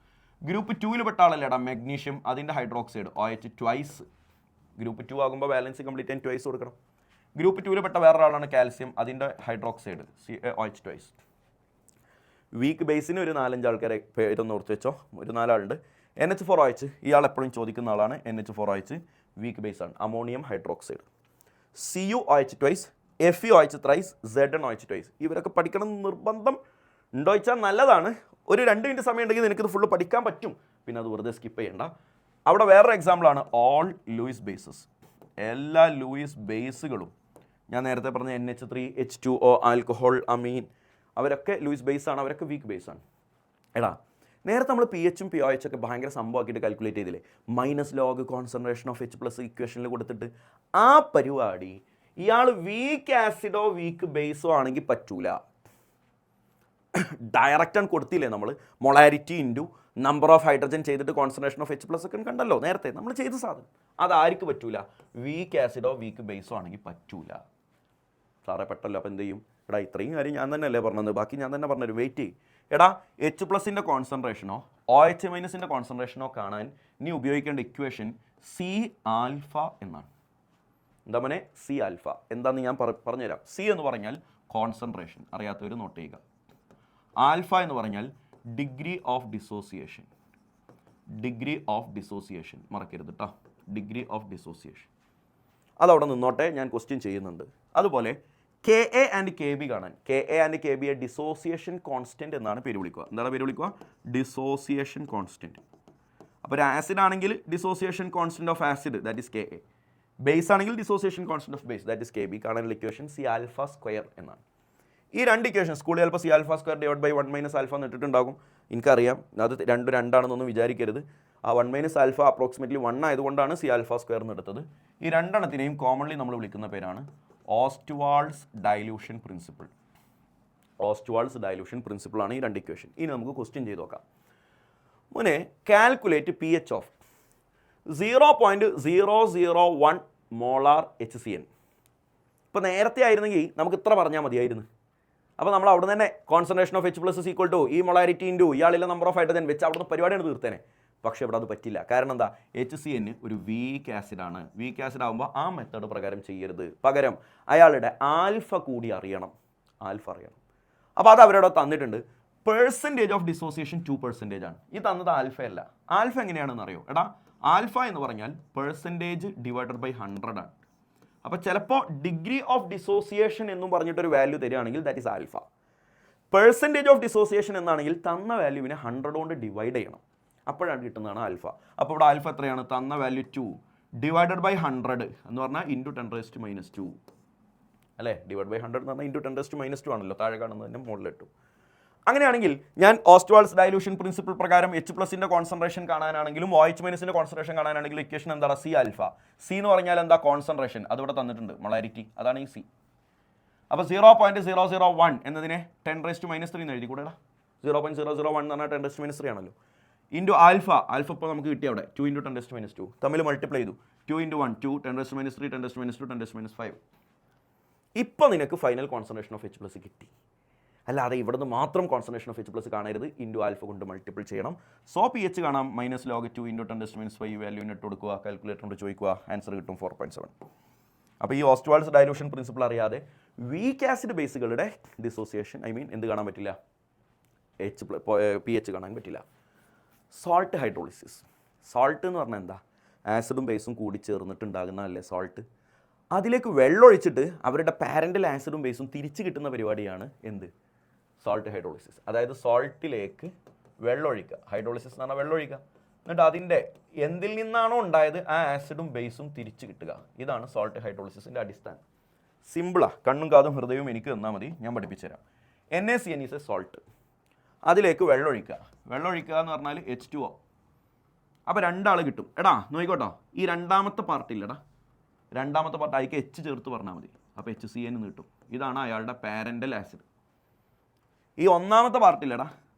ഗ്രൂപ്പ് 2 പെട്ട ആളല്ലേടാ മെഗ്നീഷ്യം, അതിൻ്റെ ഹൈഡ്രോക്സൈഡ് OH ട്വൈസ്. ഗ്രൂപ്പ് 2 ആകുമ്പോൾ ബാലൻസ് കംപ്ലീറ്റ് ചെയ്യാൻ ട്വൈസ് കൊടുക്കണം. ഗ്രൂപ്പ് 2 പെട്ട വേറൊരാളാണ് കാൽസ്യം, അതിൻ്റെ ഹൈഡ്രോക്സൈഡ് CaOH ട്വൈസ്. വീക്ക് ബേസിന് ഒരു 4-5 ആൾക്കാരെ പേരൊന്ന് ഓർത്ത് വെച്ചോ. ഒരു 4 ആളുണ്ട്. NH4OH, ഇയാൾ എപ്പോഴും ചോദിക്കുന്ന ആളാണ്. NH4OH വീക്ക് ബേസ് ആണ്. Ammonium hydroxide. CuOH twice, FeOH thrice, ZnOH twice. ഇവരൊക്കെ പഠിക്കണം നിർബന്ധം ഉണ്ടോ വെച്ചാൽ നല്ലതാണ്. ഒരു 2 മിനിറ്റ് സമയം ഉണ്ടെങ്കിൽ നിനക്കിത് ഫുള്ള് പഠിക്കാൻ പറ്റും. പിന്നെ അത് വെറുതെ സ്കിപ്പ് ചെയ്യണ്ട. അവിടെ വേറൊരു എക്സാമ്പിളാണ് ഓൾ ലൂയിസ് ബേസസ്. എല്ലാ ലൂയിസ് ബേസുകളും, ഞാൻ നേരത്തെ പറഞ്ഞ NH3, H2O, ആൽക്കഹോൾ, അമീൻ, അവരൊക്കെ ലൂയിസ് ബേസ് ആണ്, അവരൊക്കെ വീക്ക് ബേസ് ആണ്. എടാ നേരത്തെ നമ്മൾ PH ഉം POH ഒക്കെ ഭയങ്കര സംഭവമാക്കിയിട്ട് കാൽക്കുലേറ്റ് ചെയ്തില്ലേ, -log കോൺസെൻട്രേഷൻ ഓഫ് H+ ഇക്വേഷനിൽ കൊടുത്തിട്ട്. ആ പരിപാടി ഇയാൾ വീക്ക് ആസിഡോ വീക്ക് ബേസോ ആണെങ്കിൽ പറ്റൂല. ഡയറക്റ്റാണ് കൊടുത്തില്ലേ നമ്മൾ, molarity into number of hydrogen ചെയ്തിട്ട് കോൺസെൻട്രേഷൻ ഓഫ് H+ ഒക്കെ കണ്ടല്ലോ നേരത്തെ നമ്മൾ ചെയ്ത സാധനം. അതാർക്ക് പറ്റൂല? വീക്ക് ആസിഡോ വീക്ക് ബേസോ ആണെങ്കിൽ പറ്റൂല. സാറേ പെട്ടല്ലോ, അപ്പോൾ എന്ത് ചെയ്യും? എടാ ഇത്രയും കാര്യം ഞാൻ തന്നെ അല്ലേ പറഞ്ഞത്, ബാക്കി ഞാൻ തന്നെ പറഞ്ഞൊരു വെയിറ്റ് ചെയ്യും. എടാ H+ൻ്റെ കോൺസെൻട്രേഷനോ OH- കോൺസെൻട്രേഷനോ കാണാൻ നീ ഉപയോഗിക്കേണ്ട ഇക്വേഷൻ C∝ എന്നാണ്. എന്താ മോനെ? C∝. എന്താണെന്ന് ഞാൻ പറഞ്ഞുതരാം. C എന്ന് പറഞ്ഞാൽ കോൺസെൻട്രേഷൻ, അറിയാത്തവർ നോട്ട് ചെയ്യുക. ആൽഫ എന്ന് പറഞ്ഞാൽ degree of dissociation. Degree of dissociation മറക്കരുത് കേട്ടോ, ഡിഗ്രി ഓഫ് ഡിസോസിയേഷൻ. അതവിടെ നിന്നോട്ടെ, ഞാൻ ക്വസ്റ്റ്യൻ ചെയ്യുന്നുണ്ട്. അതുപോലെ Ka and Kb കാണാൻ, Ka and Kb dissociation constant എന്നാണ് പേര് വിളിക്കുക. എന്താണ് പേര് വിളിക്കുക? Dissociation constant. അപ്പോൾ ഒരു ആസിഡ് ആണെങ്കിൽ dissociation constant of acid, that is Ka. Base ആണെങ്കിൽ dissociation constant of base, that is Kb. കാണാനുള്ള ഇക്വേഷൻ C∝² എന്നാണ്. ഈ 2 ഇക്വേഷൻ സ്കൂളിൽ ചിലപ്പോൾ C∝² / 1 - ആൽഫ എന്ന് ഇട്ടിട്ടുണ്ടാകും. എനിക്കറിയാം അത് രണ്ടാണെന്നൊന്നും വിചാരിക്കരുത്. ആ 1 - ആൽഫ അപ്രോക്സിമേറ്റ്ലി 1 ആയതുകൊണ്ടാണ് C∝² എന്ന് എടുത്തത്. ഈ രണ്ടെണ്ണത്തിനെയും കോമൺലി നമ്മൾ വിളിക്കുന്ന പേരാണ് ഓസ്റ്റ്വാൾഡ്സ് ഡൈല്യൂഷൻ പ്രിൻസിപ്പിൾ. ഓസ്റ്റ്വാൾഡ്സ് ഡൈല്യൂഷൻ പ്രിൻസിപ്പിളാണ് ഈ 2 ഇക്വേഷൻ. ഇനി നമുക്ക് ക്വസ്റ്റ്യൻ ചെയ്ത് നോക്കാം. മുന്നേ calculate pH of 0.001 molar HCN. ഇപ്പോൾ നേരത്തെ ആയിരുന്നെങ്കിൽ നമുക്ക് ഇത്ര പറഞ്ഞാൽ മതിയായിരുന്നു. അപ്പോൾ നമ്മൾ അവിടെ തന്നെ കോൺസെൻട്രേഷൻ ഓഫ് H+ = ഈ മൊളാരിറ്റി ഇൻറ്റു ഇയാളിലെ നമ്പർ ഓഫ് ഹൈഡ്രജൻ വെച്ച് അവിടുന്ന് പരിപാടിയാണ് തീർത്തേനെ. പക്ഷേ ഇവിടെ അത് പറ്റില്ല. കാരണം എന്താ? HCN ഒരു വീക്ക് ആസിഡാണ്. വീക്ക് ആസിഡ് ആകുമ്പോൾ ആ മെത്തേഡ് പ്രകാരം ചെയ്യരുത്. പകരം അയാളുടെ ആൽഫ കൂടി അറിയണം. ആൽഫ അറിയണം. അപ്പോൾ അത് അവരോട് തന്നിട്ടുണ്ട്. പെർസെൻറ്റേജ് ഓഫ് ഡിസോസിയേഷൻ 2% ആണ്. ഈ തന്നത് ആൽഫ അല്ല. ആൽഫ എങ്ങനെയാണെന്ന് അറിയോ? എടാ ആൽഫ എന്ന് പറഞ്ഞാൽ പെർസെൻറ്റേജ് ഡിവൈഡഡ് ബൈ 100 ആണ്. അപ്പോൾ ചിലപ്പോൾ ഡിഗ്രി ഓഫ് ഡിസോസിയേഷൻ എന്നും പറഞ്ഞിട്ടൊരു വാല്യൂ തരികയാണെങ്കിൽ that is alpha. Percentage of dissociation എന്നാണെങ്കിൽ തന്ന വാല്യൂവിനെ 100 കൊണ്ട് ഡിവൈഡ് ചെയ്യണം. അപ്പോഴാണ് കിട്ടുന്നതാണ് ആൽഫ. അപ്പോൾ ഇവിടെ ആൽഫ എത്രയാണ്? തന്ന വാല്യൂ 2 ഡിവൈഡഡ് ബൈ 100 എന്ന് പറഞ്ഞാൽ ഇൻറ്റു 10⁻². അല്ലേ? ഡിവൈഡ് ബൈ 100 എന്ന് പറഞ്ഞാൽ ഇൻറ്റു 10⁻² ആണല്ലോ, താഴെ കാണുന്നതിൻ്റെ മുകളിലിട്ടു. അങ്ങനെയാണെങ്കിൽ ഞാൻ ഓസ്റ്റ്വാൾഡ്സ് ഡൈല്യൂഷൻ പ്രിൻസിപ്പിൾ പ്രകാരം H+ൻ്റെ കോൺസെൻട്രേഷൻ കാണാനാണെങ്കിലും OH- കോൺസെൻട്രേഷൻ കാണാനാണെങ്കിലും ഇക്വേഷൻ എന്താണ്? C∝. C എന്ന് പറഞ്ഞാൽ എന്താ? കോൺസെൻട്രേഷൻ. അതിവിടെ തന്നിട്ടുണ്ട്, മൊളാരിറ്റി, അതാണ് ഈ C. അപ്പോൾ 0.001 എന്നതിനെ 10⁻³ എന്ന് എഴുതി കൂടെ. 0.001 എന്ന് പറഞ്ഞാൽ 10⁻³ ആണല്ലോ. Into alpha. ആൽഫ ഇപ്പോൾ നമുക്ക് കിട്ടി അവിടെ 2 × 10⁻². തമ്മിൽ മൾട്ടിപ്ലൈ ചെയ്തു. 2 × 1 2, 10⁻³ 10⁻², 10⁻5. ഇപ്പോൾ നിനക്ക് ഫൈനൽ കോൺസെൻട്രേഷൻ ഓഫ് H+ കിട്ടി. അല്ലാതെ ഇവിടെ നിന്ന് മാത്രം കോൺസെൻട്രേഷൻ ഓഫ് H+ കാണരുത്, ഇൻറ്റു ആൽഫ കൊണ്ട് മൾട്ടിപ്പിൾ ചെയ്യണം. സോ pH കാണാം -log 2 × 10⁻5 വാല്യൂവിന് ഇട്ട് കൊടുക്കുക, കാൽക്കുലേറ്റർ കൊണ്ട് ചോദിക്കുക, ആൻസർ കിട്ടും 4.7. അപ്പോൾ ഈ ഓസ്റ്റ്വാൾഡ്സ് ഡൈല്യൂഷൻ പ്രിൻസിപ്പിൾ അറിയാതെ വീക്ക് ആസിഡ് ബേസുകളുടെ ഡിസോസിയേഷൻ എന്ത് കാണാൻ പറ്റില്ല? pH കാണാൻ പറ്റില്ല. Salt hydrolysis. സോൾട്ട് എന്ന് പറഞ്ഞാൽ എന്താ? ആസിഡും ബേസും കൂടി ചേർന്നിട്ടുണ്ടാകുന്നതല്ലേ സോൾട്ട്. അതിലേക്ക് വെള്ളമൊഴിച്ചിട്ട് അവരുടെ പാരൻ്റൽ ആസിഡും ബേസും തിരിച്ച് കിട്ടുന്ന പരിപാടിയാണ് എന്ത്? Salt hydrolysis. അതായത് സോൾട്ടിലേക്ക് വെള്ളമൊഴിക്കുക. ഹൈഡ്രോളിസിസ് എന്ന് പറഞ്ഞാൽ വെള്ളമൊഴിക്കുക. എന്നിട്ട് അതിൻ്റെ എന്തിൽ നിന്നാണോ ഉണ്ടായത് ആ ആസിഡും ബേസും തിരിച്ച് കിട്ടുക. ഇതാണ് സോൾട്ട് ഹൈഡ്രോളിസിസിൻ്റെ അടിസ്ഥാനം. സിമ്പിളാണ്. കണ്ണും കാതും ഹൃദയവും എനിക്ക് തന്നാൽ മതി, ഞാൻ പഠിപ്പിച്ചു തരാം. NaCN is A salt. അതിലേക്ക് വെള്ളമൊഴിക്കുക. വെള്ളമൊഴിക്കുക എന്ന് പറഞ്ഞാൽ H2O. അപ്പോൾ 2 ആൾ കിട്ടും. എടാ നോക്കിക്കോട്ടോ, ഈ രണ്ടാമത്തെ പാർട്ടില്ലടാ, രണ്ടാമത്തെ പാർട്ട് അതിലേക്ക് H ചേർത്ത് പറഞ്ഞാൽ മതി. അപ്പോൾ HCN എന്ന് കിട്ടും. ഇതാണ് അയാളുടെ പാരൻ്റൽ ആസിഡ്. ഈ ഒന്നാമത്തെ പാർട്ടില്ലടാ,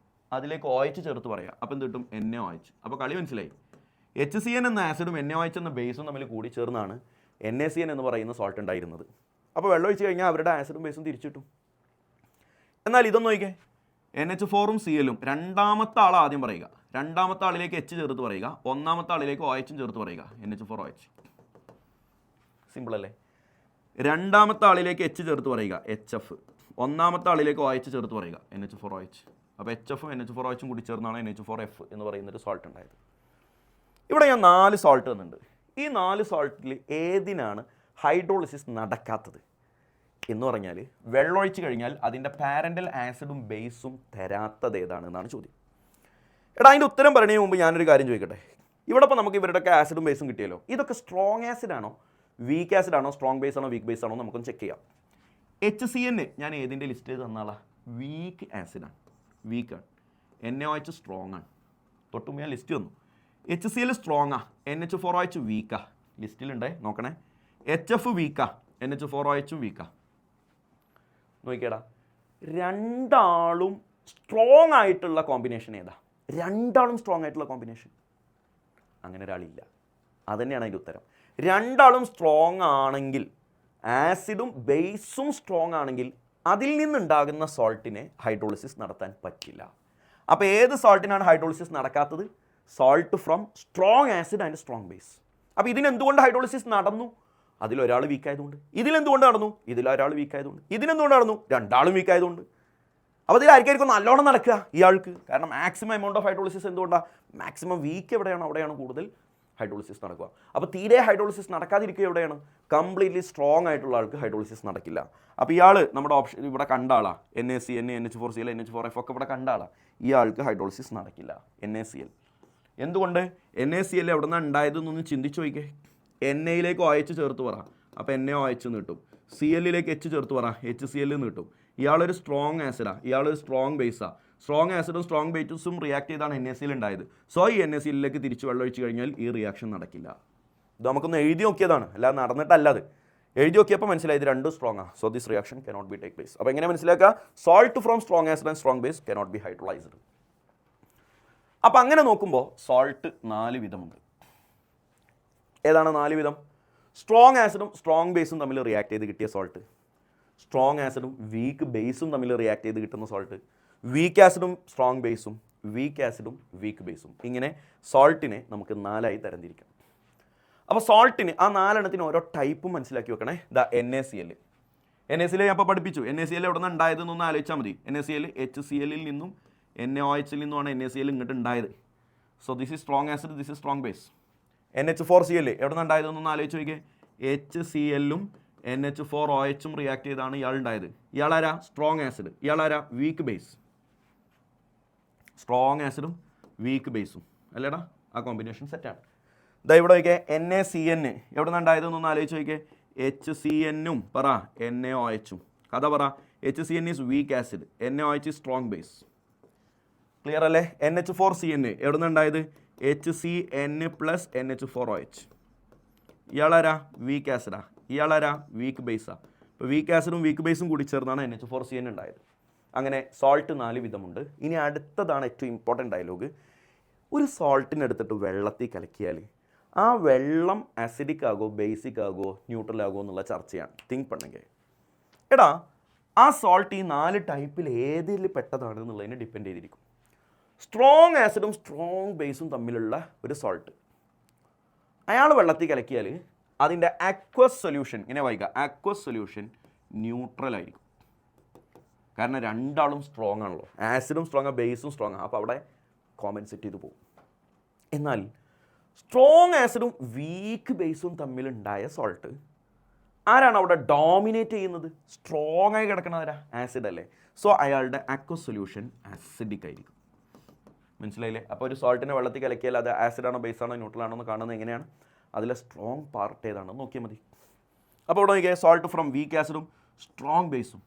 അതിലേക്ക് OH ചേർത്ത് പറയുക. അപ്പോൾ എന്ത് കിട്ടും? NaOH. അപ്പോൾ കളി മനസ്സിലായി. HCN എന്ന ആസിഡും NaOH എന്ന ബേസും തമ്മിൽ കൂടി ചേർന്നാണ് NaCN എന്ന് പറയുന്ന സോൾട്ട് ഉണ്ടായിരുന്നത്. അപ്പോൾ വെള്ളം ഒഴിച്ച് കഴിഞ്ഞാൽ അവരുടെ ആസിഡും ബേസും തിരിച്ചു കിട്ടും. എന്നാൽ ഇതൊന്നും നോക്കിക്കേ, NH4ഉം Clഉം രണ്ടാമത്തെ ആൾ ആദ്യം പറയുക, രണ്ടാമത്തെ ആളിലേക്ക് H ചേർത്ത് പറയുക, ഒന്നാമത്തെ ആളിലേക്ക് OH ചേർത്ത് പറയുക, NH4OH. സിമ്പിൾ അല്ലേ? രണ്ടാമത്തെ ആളിലേക്ക് H ചേർത്ത് പറയുക, HF. ഒന്നാമത്തെ ആളിലേക്ക് OH ചേർത്ത് പറയുക, NH4OH. അപ്പോൾ HFും NH4OHും കൂടി ചേർന്നാണ് NH4F എന്ന് പറയുന്നൊരു സോൾട്ട് ഉണ്ടായത്. ഇവിടെ ഞാൻ 4 സോൾട്ട് തന്നിട്ടുണ്ട്. ഈ 4 സോൾട്ടിൽ ഏതിനാണ് ഹൈഡ്രോളിസിസ് നടക്കാത്തത്? എന്ന് പറഞ്ഞാൽ വെള്ളമൊഴിച്ച് കഴിഞ്ഞാൽ അതിൻ്റെ പാരൻ്റൽ ആസിഡും ബേസും തരാത്തത് ഏതാണെന്നാണ് ചോദ്യം. എടാ അതിൻ്റെ ഉത്തരം പറയുന്നതിന് മുമ്പ് ഞാനൊരു കാര്യം ചോദിക്കട്ടെ. ഇവിടെ ഇപ്പോൾ നമുക്ക് ഇവരുടെയൊക്കെ ആസിഡും ബേസും കിട്ടിയല്ലോ. ഇതൊക്കെ സ്ട്രോങ് ആസിഡാണോ വീക്ക് ആസിഡാണോ സ്ട്രോങ് ബേസ് ആണോ വീക്ക് ബേസ് ആണോ നമുക്കൊന്ന് ചെക്ക് ചെയ്യാം. HCN ഞാൻ ഏതിൻ്റെ ലിസ്റ്റ് ചെയ്ത് തന്നാളാ? വീക്ക് ആസിഡാണ്, വീക്കാണ്. NaOH സ്ട്രോങ് ആണ്. തൊട്ടുമ്പോൾ ഞാൻ ലിസ്റ്റ് തന്നു. HCl സ്ട്രോങ്ങാ, NH4OH വീക്കാ. ലിസ്റ്റിലുണ്ടേ നോക്കണേ. HF വീക്കാ, NH4OH വീക്കാ. നോക്കിക്കേടാ, രണ്ടാളും സ്ട്രോങ് ആയിട്ടുള്ള കോമ്പിനേഷൻ ഏതാ? രണ്ടാളും സ്ട്രോങ് ആയിട്ടുള്ള കോമ്പിനേഷൻ അങ്ങനെ ഒരാളില്ല. അതുതന്നെയാണ് അതിൻ്റെ ഉത്തരം. രണ്ടാളും സ്ട്രോങ് ആണെങ്കിൽ, ആസിഡും ബേസും സ്ട്രോങ് ആണെങ്കിൽ അതിൽ നിന്നുണ്ടാകുന്ന സോൾട്ടിനെ ഹൈഡ്രോളിസിസ് നടത്താൻ പറ്റില്ല. അപ്പോൾ ഏത് സോൾട്ടിനാണ് ഹൈഡ്രോളിസിസ് നടക്കാത്തത്? Salt from strong acid and strong base. അപ്പോൾ ഇതിനെന്തുകൊണ്ട് ഹൈഡ്രോളിസിസ് നടന്നു? അതിലൊരാൾ വീക്കായതുകൊണ്ട്. ഇതിലെന്തുകൊണ്ട് നടന്നു? ഇതിലൊരാൾ വീക്കായതുകൊണ്ട്. ഇതിനെന്തുകൊണ്ട് നടന്നു? രണ്ടാളും വീക്കായതുകൊണ്ട്. അപ്പോൾ ഇതിലായിരിക്കും നല്ലോണം നടക്കുക ഇയാൾക്ക്. കാരണം മാക്സിമം എമൗണ്ട് ഓഫ് ഹൈഡ്രോളിസിസ് എന്തുകൊണ്ടാണ്? മാക്സിമം വീക്ക് എവിടെയാണോ അവിടെയാണ് കൂടുതൽ ഹൈഡ്രോളിസിസ് നടക്കുക. അപ്പോൾ തീരെ ഹൈഡ്രോളിസിസ് നടക്കാതിരിക്കുക എവിടെയാണ്? കംപ്ലീറ്റ്ലി സ്ട്രോങ് ആയിട്ടുള്ള ആൾക്ക് ഹൈഡ്രോളിസിസ് നടക്കില്ല. അപ്പോൾ ഇയാൾ നമ്മുടെ ഓപ്ഷൻ ഇവിടെ കണ്ട ആളാണ്. NaCN, NH4Cl, NH4F ഒക്കെ ഇവിടെ കണ്ട ആളാണ്. ഇയാൾക്ക് ഹൈഡ്രോളിസിസ് നടക്കില്ല. NaCl എന്തുകൊണ്ട്? NaCl എവിടെ നിന്നാണ് ഉണ്ടായതെന്നൊന്ന് ചിന്തിച്ച് നോക്കിക്കേ. NAയിലേക്ക് OH ചേർത്ത് പറ, അപ്പോൾ NaOH എന്ന് കിട്ടും. Clലേക്ക് H ചേർത്ത് പറ, HCl എന്ന് കിട്ടും. ഇയാളൊരു സ്ട്രോങ് ആസിഡാണ്, ഇയാളൊരു സ്ട്രോങ് ബേസാണ്. സ്ട്രോങ് ആസിഡും സ്ട്രോങ് ബേസും റിയാക്ട് ചെയ്താണ് NaCl ഉണ്ടായത്. സോ ഈ NaClലേക്ക് തിരിച്ച് വെള്ളം ഒഴിച്ച് കഴിഞ്ഞാൽ ഈ റിയാക്ഷൻ നടക്കില്ല. ഇത് നമുക്കൊന്ന് എഴുതി നോക്കിയതാണ്, അല്ലാതെ നടന്നിട്ടല്ല. അത് എഴുതി നോക്കിയപ്പോൾ മനസ്സിലായി ഇത് രണ്ടും സ്ട്രോങ് ആണ്. So this reaction cannot be take place. അപ്പോൾ എങ്ങനെ മനസ്സിലാക്കുക? Salt from strong acid and strong base cannot be hydrolysed. അപ്പോൾ അങ്ങനെ നോക്കുമ്പോൾ സോൾട്ട് 4 വിധമുണ്ട്. ഏതാണ് 4 വിധം? സ്ട്രോങ് ആസിഡും സ്ട്രോങ് ബേസും തമ്മിൽ റിയാക്ട് ചെയ്ത് കിട്ടിയ സോൾട്ട്, സ്ട്രോങ് ആസിഡും വീക്ക് ബേസും തമ്മിൽ റിയാക്ട് ചെയ്ത് കിട്ടുന്ന സോൾട്ട്, വീക്ക് ആസിഡും സ്ട്രോങ് ബേസും, വീക്ക് ആസിഡും വീക്ക് ബേസും. ഇങ്ങനെ സോൾട്ടിനെ നമുക്ക് 4ആയി തരംതിരിക്കാം. അപ്പോൾ സോൾട്ടിന് ആ 4 ഓരോ ടൈപ്പും മനസ്സിലാക്കി വെക്കണേ. NaCl ഞാൻ അപ്പോൾ പഠിപ്പിച്ചു. NaCl എവിടെ നിന്ന് ഉണ്ടായതെന്നൊന്ന് ആലോചിച്ചാൽ മതി. NaCl HClൽ നിന്നും NaOHൽ നിന്നുമാണ് NaCl ഇങ്ങോട്ട് ഉണ്ടായത്. So this is strong acid, this is strong base. NH4Cl എവിടെ നിന്ന് ഉണ്ടായതെന്നൊന്ന് ആലോചിച്ച് നോക്കിയേ. HClഉം NH4OHും റിയാക്ട് ചെയ്താണ് ഇയാൾ ഉണ്ടായത്. ഇയാളാരാ? Strong acid. ഇയാളാരാ? Weak base. സ്ട്രോങ് ആസിഡും വീക്ക് ബേസും അല്ലേടാ? ആ കോമ്പിനേഷൻ സെറ്റാണ്. ഇതാ ഇവിടെ നോക്കിയേ. NaCN എവിടെ നിന്ന് ഉണ്ടായതെന്നൊന്ന് ആലോചിച്ച് നോക്കിയേ. HCNഉം പറ NaOHും. കഥ പറ. HCN is weak acid, NaOH is strong base. Clear അല്ലേ? NH4Cn എവിടെ നിന്ന് ഉണ്ടായത്? HCN plus NH4OH. ഇയാളാരാ? വീക്ക് ആസിഡാ. ഇയാളാരാ? വീക്ക് ബേസാ. ഇപ്പോൾ വീക്ക് ആസിഡും വീക്ക് ബേസും കൂടി ചേർന്നാണ് NH4Cn ഉണ്ടായത്. അങ്ങനെ സോൾട്ട് 4 വിധമുണ്ട്. ഇനി അടുത്തതാണ് ഏറ്റവും ഇമ്പോർട്ടൻ്റ് ഡയലോഗ്. ഒരു സോൾട്ടിനെടുത്തിട്ട് വെള്ളത്തിൽ കലക്കിയാൽ ആ വെള്ളം ആസിഡിക് ആകോ ബേസിക് ആകോ ന്യൂട്രൽ ആകോ എന്നുള്ള ചർച്ചയാണ്. തിങ്ക് പണെങ്കിൽ എടാ ആ സോൾട്ട് ഈ 4 ടൈപ്പിൽ ഏതിൽ പെട്ടതാണ് എന്നുള്ളതിനെ ഡിപ്പെൻഡ് ചെയ്തിരിക്കും. സ്ട്രോങ് ആസിഡും സ്ട്രോങ് ബേസും തമ്മിലുള്ള ഒരു സോൾട്ട് അയാൾ വെള്ളത്തിൽ കലക്കിയാൽ അതിൻ്റെ അക്വസ് സൊല്യൂഷൻ ഇങ്ങനെ വായിക്കുക. അക്വസ് സൊല്യൂഷൻ ന്യൂട്രൽ ആയിരിക്കും. കാരണം രണ്ടാളും സ്ട്രോങ് ആണല്ലോ. ആസിഡും സ്ട്രോങ് ആണ്, ബേസും സ്ട്രോങ് ആണ്. അപ്പോൾ അവിടെ കോമ്പൻസേറ്റ് ചെയ്ത് പോകും. എന്നാൽ സ്ട്രോങ് ആസിഡും വീക്ക് ബേസും തമ്മിലുണ്ടായ സോൾട്ട് ആരാണ് അവിടെ ഡോമിനേറ്റ് ചെയ്യുന്നത്? സ്ട്രോങ് ആയി കിടക്കണവരാ? ആസിഡ് അല്ലേ. സോ അയാളുടെ അക്വസ് സൊല്യൂഷൻ ആസിഡിക് ആയിരിക്കും. മനസ്സിലായില്ലേ? അപ്പോൾ ഒരു സോൾട്ടിനെ വെള്ളത്തിൽ കലക്കിയാൽ അത് ആസിഡാണോ ബേസാണോ ന്യൂട്രൽ ആണോ എന്ന് കാണുന്നത് എങ്ങനെയാണ്? അതിലെ സ്ട്രോങ് പാർട്ട് ഏതാണെന്ന് നോക്കിയാൽ മതി. അപ്പോൾ ഇവിടെ നോക്കിയാൽ സോൾട്ട് ഫ്രം വീക്ക് ആസിഡും സ്ട്രോങ് ബേസും.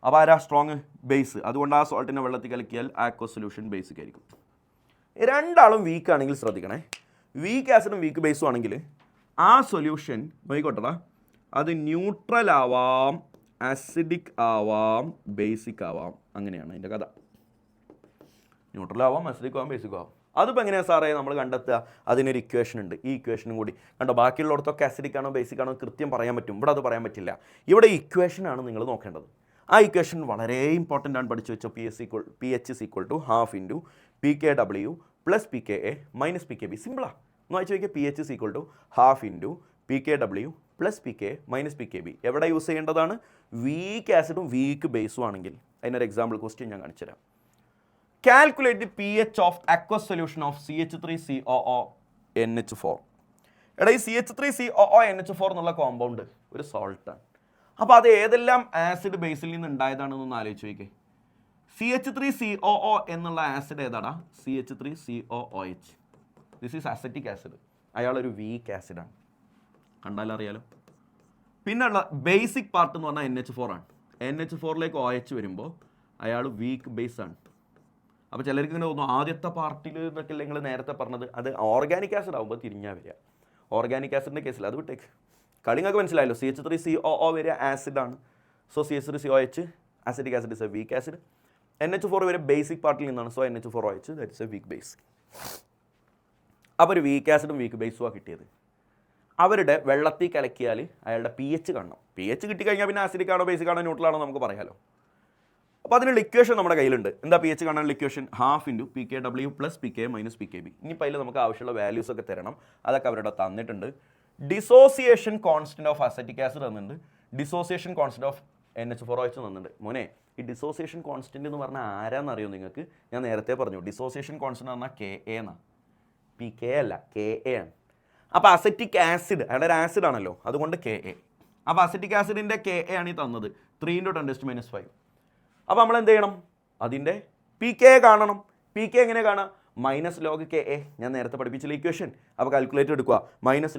അപ്പോൾ ആരാ? Strong base. അതുകൊണ്ട് ആ സോൾട്ടിനെ വെള്ളത്തിൽ കലക്കിയാൽ ആക്വസ് സൊല്യൂഷൻ ബേസിക് ആയിരിക്കും. രണ്ടാളും വീക്ക് ആണെങ്കിൽ ശ്രദ്ധിക്കണേ. വീക്ക് ആസിഡും വീക്ക് ബേസും ആണെങ്കിൽ ആ സൊല്യൂഷൻ നോക്കിക്കോട്ടടാ, അത് ന്യൂട്രൽ ആവാം, ആസിഡിക് ആവാം, ബേസിക് ആവാം. അങ്ങനെയാണ് അതിൻ്റെ കഥ. ന്യൂട്രൽ ആവാം, അസിഡിക് ആവാം, ബേസിക് ആവാം. അതിപ്പോൾ എങ്ങനെയാണ് സാറേ നമ്മൾ കണ്ടെത്തുക? അതിനൊരു ഇക്വേഷൻ ഉണ്ട്. ഈ ഇക്വേഷനും കൂടി കണ്ടോ. ബാക്കിയുള്ളിടത്തൊക്കെ അസിഡിക് ആണോ ബേസിക് ആണോ കൃത്യം പറയാൻ പറ്റും. ഇവിടെ അത് പറയാൻ പറ്റില്ല. ഇവിടെ ഇക്വേഷനാണ് നിങ്ങൾ നോക്കേണ്ടത്. ആ ഇക്വേഷൻ വളരെ ഇമ്പോർട്ടൻ്റ് ആണ്. പഠിച്ചു വെച്ചോ. pH is equal to half into pKw plus pKa minus pKb. സിമ്പിളാണ്. ഒന്ന് വായിച്ചു നോക്കിയാൽ pH is equal to half into pKw plus pKa minus pKb. എവിടെ യൂസ് ചെയ്യേണ്ടതാണ്? വീക്ക് ആസിഡും വീക്ക് ബേസും ആണെങ്കിൽ. അതിനൊരു എക്സാമ്പിൾ ക്വസ്റ്റ്യൻ ഞാൻ കാണിച്ചു തരാം. Calculate the pH of aqueous solution of CH3COO NH4. എടാ ഈ CH3COO NH4 എന്നുള്ള കോമ്പൗണ്ട് ഒരു സോൾട്ടാണ്. അപ്പോൾ അത് ഏതെല്ലാം ആസിഡ് ബേസിൽ നിന്ന് ഉണ്ടായതാണെന്നൊന്ന് ആലോചിച്ച് നോക്കിക്കേ. CH3COO എന്നുള്ള ആസിഡ് ഏതാടാ? CH3COOH. This is acetic acid. അയാളൊരു വീക്ക് ആസിഡാണ്, കണ്ടാലറിയാലോ. പിന്നെയുള്ള ബേസിക് പാർട്ട് എന്ന് പറഞ്ഞാൽ NH4 ആണ്. NH4ലേക്ക് OH വരുമ്പോൾ അയാൾ വീക്ക് ബേസ് ആണ്. അപ്പോൾ ചിലർക്ക് ഇങ്ങനെ തോന്നുന്നു ആദ്യത്തെ പാർട്ടിൽ എന്നൊക്കെ നിങ്ങൾ നേരത്തെ പറഞ്ഞത് അത് ഓർഗാനിക് ആസിഡ് ആകുമ്പോൾ തിരിഞ്ഞാൽ വരിക. ഓർഗാനിക് ആസിഡിൻ്റെ കേസിൽ അത് വിട്ടേക്ക്. കളിങ്ങൾക്ക് മനസ്സിലായല്ലോ. CH3COO വരെ ആസിഡാണ്. So CH3COH acetic acid is a weak acid. NH4 വരെ ബേസിക് പാർട്ടിൽ നിന്നാണ്. So NH4OH that is a weak base. അപ്പോൾ ഒരു വീക്ക് ആസിഡും വീക്ക് ബേസുമാണ് കിട്ടിയത്. അവരുടെ വെള്ളത്തിൽ കലക്കിയാൽ അയാളുടെ pH കാണണം. pH കിട്ടിക്കഴിഞ്ഞാൽ പിന്നെ ആസിഡിക് ആണോ ബേസിക് ആണോ ന്യൂട്രൽ ആണോ നമുക്ക് പറയാമല്ലോ. അപ്പോൾ അതിനുള്ള ഇക്വേഷൻ നമ്മുടെ കയ്യിലുണ്ട്. എന്താ pH കാണാനുള്ള ഇക്വേഷൻ? ½ × pKw + pKa - pKb. ഇനിയിപ്പോൾ അതിൽ നമുക്ക് ആവശ്യമുള്ള വാല്യൂസ് ഒക്കെ തരണം. അതൊക്കെ അവരുടെ തന്നിട്ടുണ്ട്. Dissociation constant of acetic acid തന്നിട്ടുണ്ട്. ഡിസോസിയേഷൻ കോൺസ്റ്റന്റ് ഓഫ് NH4OH തന്നിട്ടുണ്ട്. മോനെ, ഈ ഡിസോസിയേഷൻ കോൺസ്റ്റന്റ് എന്ന് പറഞ്ഞാൽ ആരാന്നറിയോ നിങ്ങൾക്ക്? ഞാൻ നേരത്തെ പറഞ്ഞു ഡിസോസിയേഷൻ കോൺസ്റ്റന്റ് എന്ന് പറഞ്ഞാൽ Ka എന്നാണ്. pKa അല്ല, Ka ആണ്. അപ്പോൾ അസറ്റിക് ആസിഡ് അയാളുടെ ഒരു ആസിഡ് ആണല്ലോ, അതുകൊണ്ട് Ka. അപ്പോൾ അസറ്റിക് ആസിഡിൻ്റെ Ka ആണ് ഈ തന്നത് 3 × 10⁻⁵. അപ്പോൾ നമ്മൾ എന്ത് ചെയ്യണം? അതിൻ്റെ pKa കാണണം. pKa എങ്ങനെ കാണാം? -log Ka. ഞാൻ നേരത്തെ പഠിപ്പിച്ചില്ല ഇക്വേഷൻ. അപ്പോൾ കാൽക്കുലേറ്റർ എടുക്കുക,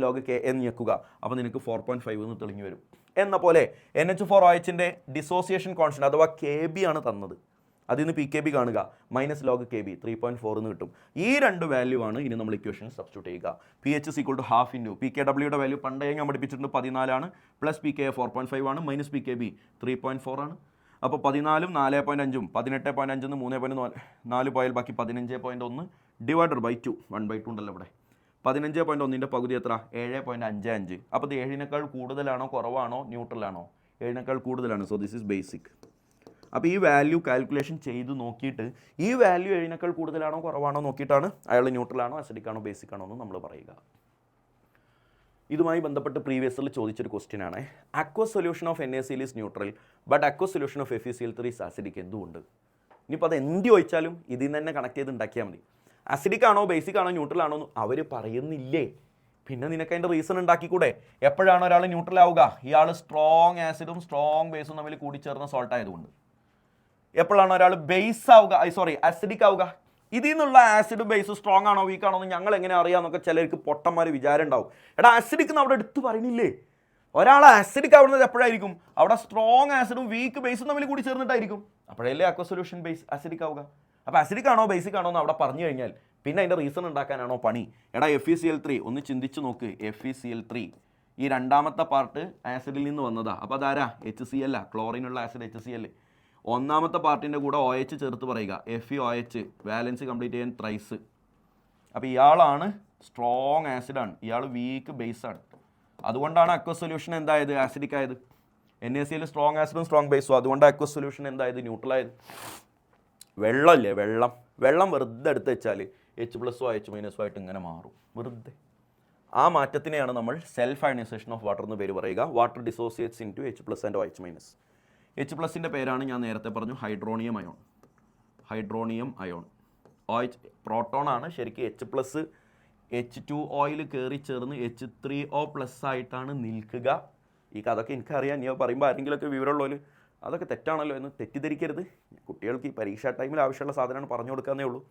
-log Ka എന്ന് ഞെക്കുക. അപ്പോൾ നിനക്ക് 4.5 എന്ന് തെളിഞ്ഞു വരും. എന്ന പോലെ NH4OHൻ്റെ ഡിസോസിയേഷൻ കോൺസ്റ്റന്റ് അഥവാ Kb ആണ് തന്നത്. അതിൽ നിന്ന് pKb കാണുക, -log Kb 3.4 എന്ന് കിട്ടും. ഈ രണ്ട് വാല്യൂ ആണ് ഇനി നമ്മൾ ഇക്വേഷൻ സബ്സ്റ്റിറ്റ്യൂട്ട് ചെയ്യുക. pH = ½ × pKwയുടെ വാല്യൂ പണ്ടേ ഞാൻ പഠിപ്പിച്ചിട്ടുണ്ട് 14 ആണ്, പ്ലസ് pKa 4.5 ആണ്, മൈനസ് pKb 3.4 ആണ്. അപ്പോൾ 14ഉം 4.5ഉം 18.5 3.4 പോയാൽ ബാക്കി 15.1 ഡിവൈഡഡ് ബൈ 2 1/2 ഉണ്ടല്ലോ ഇവിടെ. 15.1ൻ്റെ പകുതി എത്ര? 7.55. അപ്പോൾ ഇത് 7നേക്കാൾ കൂടുതലാണോ കുറവാണോ ന്യൂട്രലാണോ? 7നേക്കാൾ കൂടുതലാണ്. So this is basic. അപ്പോൾ ഈ വാല്യൂ കാൽക്കുലേഷൻ ചെയ്ത് നോക്കിയിട്ട് ഈ വാല്യൂ 7നേക്കാൾ കൂടുതലാണോ കുറവാണോ നോക്കിയിട്ടാണ് അയാൾ ന്യൂട്രലാണോ അസിഡിക് ആണോ ബേസിക് ആണോ എന്ന് നമ്മൾ പറയുക. ഇതുമായി ബന്ധപ്പെട്ട് പ്രീവിയസിൽ ചോദിച്ചൊരു ക്വസ്റ്റ്യൻ ആണ്. Aqueous solution of NaCl is neutral but aqueous solution of FeCl3 is acidic. എന്തുകൊണ്ട്? ഇനിയിപ്പോൾ അത് എന്ത് ചോദിച്ചാലും ഇതിൽ നിന്ന് തന്നെ കണക്ട് ചെയ്ത് ഉണ്ടാക്കിയാൽ മതി. അസിഡിക് ആണോ ബേസിക് ആണോ ന്യൂട്രൽ ആണോ എന്ന് അവർ പറയുന്നില്ലേ, പിന്നെ നിനക്ക് അതിൻ്റെ റീസൺ ഉണ്ടാക്കിക്കൂടെ? എപ്പോഴാണ് ഒരാൾ ന്യൂട്രൽ ആവുക? ഇയാൾ സ്ട്രോങ് ആസിഡും സ്ട്രോങ് ബേസും തമ്മിൽ കൂടിച്ചേർന്ന സോൾട്ട് ആയതുകൊണ്ട്. എപ്പോഴാണ് ഒരാൾ ബേസ് ആവുക, അസിഡിക് ആവുക? ഇതിൽ നിന്നുള്ള ആസിഡ് ബേസ് സ്ട്രോങ് ആണോ വീക്ക് ആണോ എന്ന് ഞങ്ങൾ എങ്ങനെ അറിയാമെന്നൊക്കെ ചിലർക്ക് പൊട്ടന്മാർ വിചാരം ഉണ്ടാവും. എടാ അസിഡിക് എന്ന് അവിടെ എടുത്ത് പറയണില്ലേ? ഒരാൾ അസിഡിക് ആവുന്നത് എപ്പോഴായിരിക്കും? അവിടെ സ്ട്രോങ് ആസിഡും വീക്ക് ബേസും തമ്മിൽ കൂടി ചേർന്നിട്ടായിരിക്കും. അപ്പോഴല്ലേ അക്വ സൊല്യൂഷൻ ബേസ് അസിഡിക് ആവുക. അപ്പോൾ അസിഡിക് ആണോ ബേസിക് ആണോ എന്ന് അവിടെ പറഞ്ഞു കഴിഞ്ഞാൽ പിന്നെ അതിൻ്റെ റീസൺ ഉണ്ടാക്കാനാണോ പണി? എടാ FeCl3 ഒന്ന് ചിന്തിച്ച് നോക്ക്. FeCl3 ഈ രണ്ടാമത്തെ പാർട്ട് ആസിഡിൽ നിന്ന് വന്നതാ. അപ്പോൾ അതാരാ? HCl, ക്ലോറിനുള്ള ആസിഡ് HCl. ഒന്നാമത്തെ പാർട്ടിൻ്റെ കൂടെ OH ചേർത്ത് പറയുക, FeOH, വാലൻസി കംപ്ലീറ്റ് ചെയ്യാൻ ത്രൈസ്. അപ്പോൾ ഇയാളാണ് സ്ട്രോങ് ആസിഡാണ്, ഇയാൾ വീക്ക് ബേസാണ്. അതുകൊണ്ടാണ് അക്വസ് സൊല്യൂഷൻ എന്തായത്? ആസിഡിക് ആയത്. NaCl സ്ട്രോങ് ആസിഡും സ്ട്രോങ് ബേസും, അതുകൊണ്ട് അക്വസ് സൊല്യൂഷൻ എന്തായത്? ന്യൂട്രലായത്. വെള്ളമില്ലേ, വെള്ളം വെറുതെ എടുത്ത് വെച്ചാൽ H+O H- ആയിട്ട് ഇങ്ങനെ മാറും വെറുതെ. ആ മാറ്റത്തിനെയാണ് നമ്മൾ സെൽഫ് അയണൈസേഷൻ ഓഫ് വാട്ടർ എന്ന് പേര് പറയുക. Water dissociates into H+ and OH-. H+ൻ്റെ പേരാണ് ഞാൻ നേരത്തെ പറഞ്ഞു, ഹൈഡ്രോണിയം അയോൺ. OH പ്രോട്ടോൺ ആണ്. ശരിക്കും H+, H2Oയിൽ കയറി ചേർന്ന് H3O+ ആയിട്ടാണ് നിൽക്കുക. ഈ കഥയൊക്കെ എനിക്കറിയാം. നീ പറയുമ്പോൾ ആരെങ്കിലുമൊക്കെ വിവരമുള്ളവർ അതൊക്കെ തെറ്റാണല്ലോ എന്ന് തെറ്റിദ്ധരിക്കരുത്. കുട്ടികൾക്ക് ഈ പരീക്ഷാ ടൈമിൽ ആവശ്യമുള്ള സാധനമാണ് പറഞ്ഞു കൊടുക്കാന്നേ ഉള്ളൂ.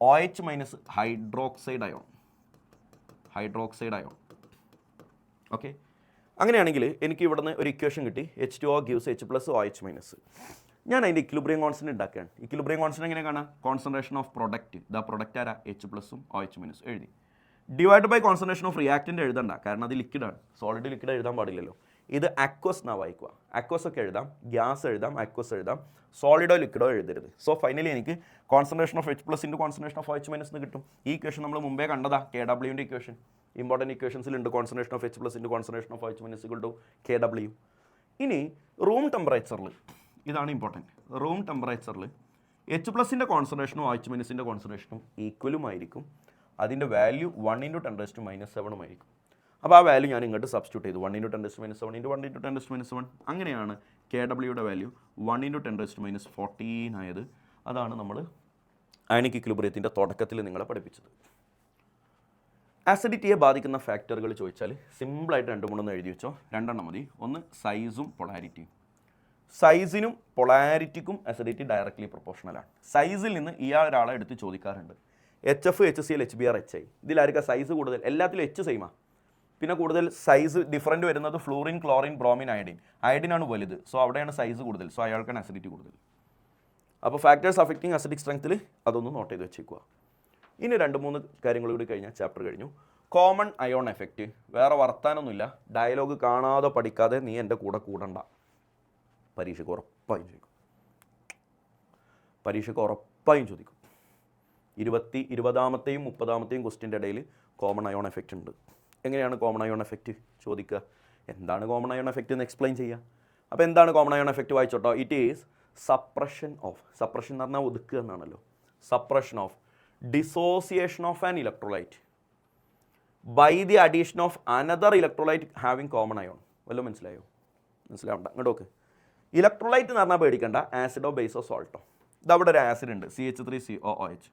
OH- hydroxide ion. ഓക്കെ, അങ്ങനെയാണെങ്കിൽ എനിക്ക് ഇവിടുന്ന് ഒരു ഇക്വേഷൻ കിട്ടി. H2O gives H+, OH-. ഞാൻ അതിൻ്റെ ഇക്വിലിബ്രിയം കോൺസ്റ്റന്റ് ഉണ്ടാക്കുകയാണ്. ഇക്വിലിബ്രിയം കോൺസ്റ്റന്റ് എങ്ങനെ കാണാം? കോൺസെൻട്രേഷൻ ഓഫ് പ്രൊഡക്റ്റ്, പ്രൊഡക്റ്റ് ആരാ? H+ഉം OH- എഴുതി. Divide by concentration of reactant എഴുതണ്ട, കാരണം അത് ലിക്വിഡാണ്. സോളിഡ് ലിക്വിഡ് എഴുതാൻ പാടില്ലല്ലോ. ഇത് അക്വസ് എന്നാ വായിക്കുക. അക്വസ് ഒക്കെ എഴുതാം, ഗ്യാസ് എഴുതാം, അക്വസ് എഴുതാം, സോളിഡോ ലിക്വിഡോ എഴുതരുത്. സോ ഫൈനലി എനിക്ക് concentration of H+ into concentration of OH- എന്ന് കിട്ടും. ഈ ഇക്വേഷൻ നമ്മൾ മുമ്പേ കണ്ടതാ, KWൻ്റെ ഇക്വേഷൻ. ഇമ്പോർട്ടൻറ്റ് ഇക്വേഷൻസിലുണ്ട് concentration of H+ into concentration of OH- KW. ഇനി റൂം ടെമ്പറേച്ചറിൽ ഇതാണ് ഇമ്പോർട്ടൻറ്റ്. റൂം ടെമ്പറേച്ചറിൽ H+ൻ്റെ കോൺസെൻട്രേഷനും OH- കോൺസെൻട്രേഷനും ഈക്വലുമായിരിക്കും. അതിൻ്റെ വാല്യൂ 1 × 10⁻⁷ ആയിരിക്കും. അപ്പോൾ ആ വാല്യൂ ഞാൻ ഇങ്ങോട്ട് സബ്സ്റ്റിറ്റ്യൂട്ട് ചെയ്തു. 1 × 10⁻⁷ ഇൻറ്റു 1 × 10⁻⁴. അങ്ങനെയാണ് KWയുടെ വാല്യൂ 1 × 10⁻14 ആയത്. അതാണ് നമ്മൾ അയണിക് ഇക്വിലിബ്രിയത്തിൻ്റെ തുടക്കത്തിൽ നിങ്ങളെ പഠിപ്പിച്ചത്. ആസിഡിറ്റിയെ ബാധിക്കുന്ന ഫാക്ടറുകൾ ചോദിച്ചാൽ സിമ്പിളായിട്ട് 2-3 എഴുതി വെച്ചോ. 2 മതി. ഒന്ന് സൈസും പൊളാരിറ്റിയും. സൈസിനും പൊളാരിറ്റിക്കും അസിഡിറ്റി ഡയറക്റ്റ്ലി പ്രൊപ്പോർഷണലാണ്. സൈസിൽ നിന്ന് ഒരാളെ എടുത്ത് ചോദിക്കാറുണ്ട്. HF, HCl, HBr, HI ഇതിലായിരിക്കും സൈസ് കൂടുതൽ? എല്ലാത്തിലും H സെയിമാണ്. പിന്നെ കൂടുതൽ സൈസ് ഡിഫറൻറ്റ് വരുന്നത് ഫ്ലൂറിൻ, ക്ലോറിൻ, ബ്രോമിൻ, അയഡിൻ. അയഡിനാണ് വലുത്, സോ അവിടെയാണ് സൈസ് കൂടുതൽ, സോ അയാൾക്കാണ് അസിഡിറ്റി കൂടുതൽ. അപ്പോൾ ഫാക്ടേഴ്സ് അഫക്റ്റിംഗ് അസിഡിക് സ്ട്രെങ്ത്തിൽ അതൊന്ന് നോട്ട് ചെയ്ത് വെച്ചേക്കുക. ഇനി 2-3 കാര്യങ്ങൾ കൂടി കഴിഞ്ഞാൽ ചാപ്റ്റർ കഴിഞ്ഞു. Common ion effect. വേറെ വർത്താനൊന്നുമില്ല, ഡയലോഗ് കാണാതെ പഠിക്കാതെ നീ എൻ്റെ കൂടെ കൂടണ്ട. പരീക്ഷയ്ക്ക് ഉറപ്പായും ചോദിക്കും. 20-ാമത്തെയും 30-ാമത്തെയും ക്വസ്റ്റിൻ്റെ ഇടയിൽ കോമൺ അയോൺ എഫക്റ്റ് ഉണ്ട്. എങ്ങനെയാണ് കോമൺ അയോൺ എഫക്റ്റ് ചോദിക്കുക? എന്താണ് കോമൺ അയോൺ എഫക്റ്റ് എന്ന് എക്സ്പ്ലെയിൻ ചെയ്യുക. അപ്പോൾ എന്താണ് കോമൺ അയോൺ എഫക്റ്റ് വായിച്ചോട്ടോ. ഇറ്റ് ഈസ് സപ്രഷൻ എന്ന് പറഞ്ഞാൽ ഒതുക്കുക എന്നാണല്ലോ. Suppression of dissociation of an electrolyte by the addition of another electrolyte having common ion. വല്ലതും മനസ്സിലായോ? മനസ്സിലാവണ്ട. ഇങ്ങോട്ട് നോക്ക്. ഇലക്ട്രോലൈറ്റ് എന്ന് പറഞ്ഞാൽ പേടിക്കണ്ട, ആസിഡോ ബേസോ സോൾട്ടോ. ഇതവിടെ ഒരു ആസിഡ് ഉണ്ട്, CH3COOH,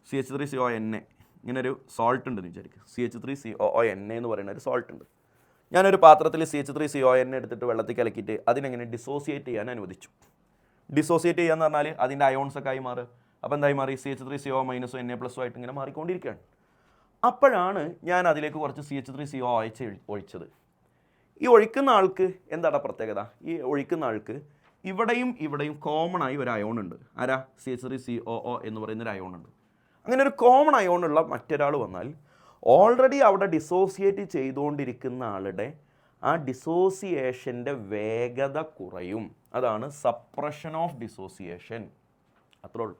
CH3CONA. ഇങ്ങനൊരു സോൾട്ട് ഉണ്ടെന്ന് വിചാരിക്കുക. CH3COONA എന്ന് പറയുന്ന ഒരു സോൾട്ട് ഉണ്ട്. ഞാനൊരു പാത്രത്തിൽ CH3CONA എടുത്തിട്ട് വെള്ളത്തിൽ കലക്കിയിട്ട് അതിനെങ്ങനെ ഡിസോസിയേറ്റ് ചെയ്യാൻ അനുവദിച്ചു. ഡിസോസിയേറ്റ് ചെയ്യാന്ന് പറഞ്ഞാൽ അതിൻ്റെ അയോൺസ് ഒക്കെ ആയി മാറുക. അപ്പോൾ എന്തായി മാറി? CH3CO- Na+ ആയിട്ട് ഇങ്ങനെ മാറിക്കൊണ്ടിരിക്കുകയാണ്. അപ്പോഴാണ് ഞാൻ അതിലേക്ക് കുറച്ച് CH3COOH ഒഴിച്ചത്. ഈ ഒഴിക്കുന്ന ആൾക്ക് എന്താണ് പ്രത്യേകത? ഈ ഒഴിക്കുന്ന ആൾക്ക് ഇവിടെയും കോമൺ ആയി ഒരു അയോൺ ഉണ്ട്. ആരാ? CH3COO എന്ന് പറയുന്നൊരു അയോൺ ഉണ്ട്. അങ്ങനെ ഒരു കോമൺ അയോണുള്ള മറ്റൊരാൾ വന്നാൽ ഓൾറെഡി അവിടെ ഡിസോസിയേറ്റ് ചെയ്തുകൊണ്ടിരിക്കുന്ന ആളുടെ ആ ഡിസോസിയേഷൻ്റെ വേഗത കുറയും. അതാണ് സപ്രഷൻ ഓഫ് ഡിസോസിയേഷൻ. അത്രേ ഉള്ളൂ.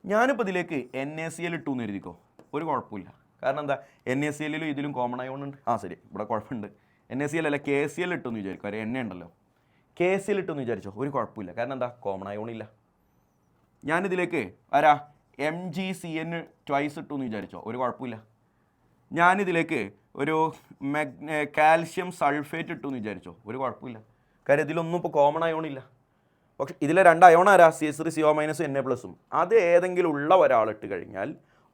ഞാനിപ്പോൾ ഇതിലേക്ക് NaCl ഇട്ടു എന്ന് എഴുതിക്കോ, ഒരു കുഴപ്പമില്ല. കാരണം എന്താ? NaCl ഇതിലും കോമൺ അയോൺ ഉണ്ട്. ശരി, ഇവിടെ കുഴപ്പമുണ്ട്. NaCl അല്ല, KCl ഇട്ടെന്ന് വിചാരിക്കും. ഒരു എണ്ണ ഉണ്ടല്ലോ, KCl ഇട്ടെന്ന് വിചാരിച്ചോ, ഒരു കുഴപ്പമില്ല. കാരണം എന്താ? കോമൺ അയോൺ ഇല്ല. ഞാനിതിലേക്ക് MgCN ട്വൈസ് ഇട്ടു എന്ന് വിചാരിച്ചോ, ഒരു കുഴപ്പമില്ല. ഞാനിതിലേക്ക് ഒരു കാൽഷ്യം സൾഫേറ്റ് ഇട്ടു എന്ന് വിചാരിച്ചോ, ഒരു കുഴപ്പമില്ല. കാര്യം ഇതിലൊന്നും ഇപ്പോൾ കോമൺ അയോൺ ഇല്ല. പക്ഷേ ഇതിലെ 2 അയോൺ ആരാ? CH3CO- Na+. അത് ഏതെങ്കിലും ഉള്ള ഒരാളിട്ട് കഴിഞ്ഞാൽ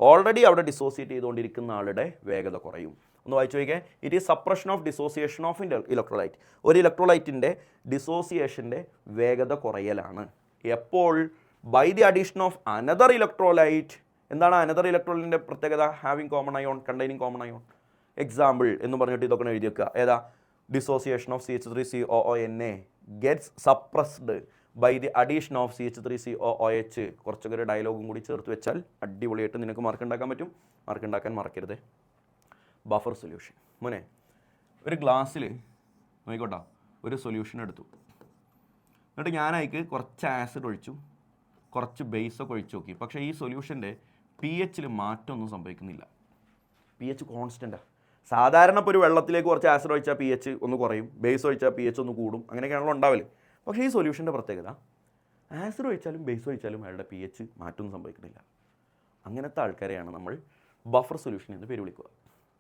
ഓൾറെഡി അവിടെ ഡിസോസിയേറ്റ് ചെയ്തുകൊണ്ടിരിക്കുന്ന ആളുടെ വേഗത കുറയും. ഒന്ന് വായിച്ചു നോക്കിയാൽ, it is suppression of dissociation of electrolyte. ഒരു ഇലക്ട്രോലൈറ്റിൻ്റെ ഡിസോസിയേഷൻ്റെ വേഗത കുറയലാണ്. എപ്പോൾ? By the addition of another electrolyte. എന്താണ് അനദർ ഇലക്ട്രോലൈറ്റിൻ്റെ പ്രത്യേകത? Having common ion, containing common ion. Example എന്ന് പറഞ്ഞിട്ട് ഇതൊക്കെ എഴുതി വെക്കുക. ഏതാ? Dissociation of CH3COONA gets suppressed by the addition of CH3COOH. കുറച്ചൊക്കെ ഒരു ഡയലോഗും കൂടി ചേർത്ത് വെച്ചാൽ അടിപൊളിയായിട്ട് നിനക്ക് മാർക്ക് ഉണ്ടാക്കാൻ പറ്റും. മാർക്ക് ഉണ്ടാക്കാൻ മറക്കരുത്. Buffer solution. മോനെ, ഒരു ഗ്ലാസ്സിൽ നോക്കിക്കോട്ടോ, ഒരു സൊല്യൂഷൻ എടുത്തു. എന്നിട്ട് ഞാനതിക്ക് കുറച്ച് ആസിഡ് ഒഴിച്ചു, കുറച്ച് ബേസൊക്കെ ഒഴിച്ചു നോക്കി. പക്ഷേ ഈ സൊല്യൂഷൻ്റെ pH മാറ്റമൊന്നും സംഭവിക്കുന്നില്ല. pH കോൺസ്റ്റൻറ്റാണ്. സാധാരണ ഇപ്പോൾ ഒരു വെള്ളത്തിലേക്ക് കുറച്ച് ആസിഡ് ഒഴിച്ചാൽ pH ഒന്ന് കുറയും, ബേസ് ഒഴിച്ചാൽ pH ഒന്ന് കൂടും, അങ്ങനെയൊക്കെയാണല്ലോ ഉണ്ടാവില്ല. പക്ഷേ ഈ സൊല്യൂഷൻ്റെ പ്രത്യേകത, ആസിഡ് ഒഴിച്ചാലും ബേസ് ഒഴിച്ചാലും അയാളുടെ pH മാറ്റമൊന്നും സംഭവിക്കുന്നില്ല. അങ്ങനത്തെ ആൾക്കാരെയാണ് നമ്മൾ ബഫർ സൊല്യൂഷൻ എന്ന് പേര് വിളിക്കുക.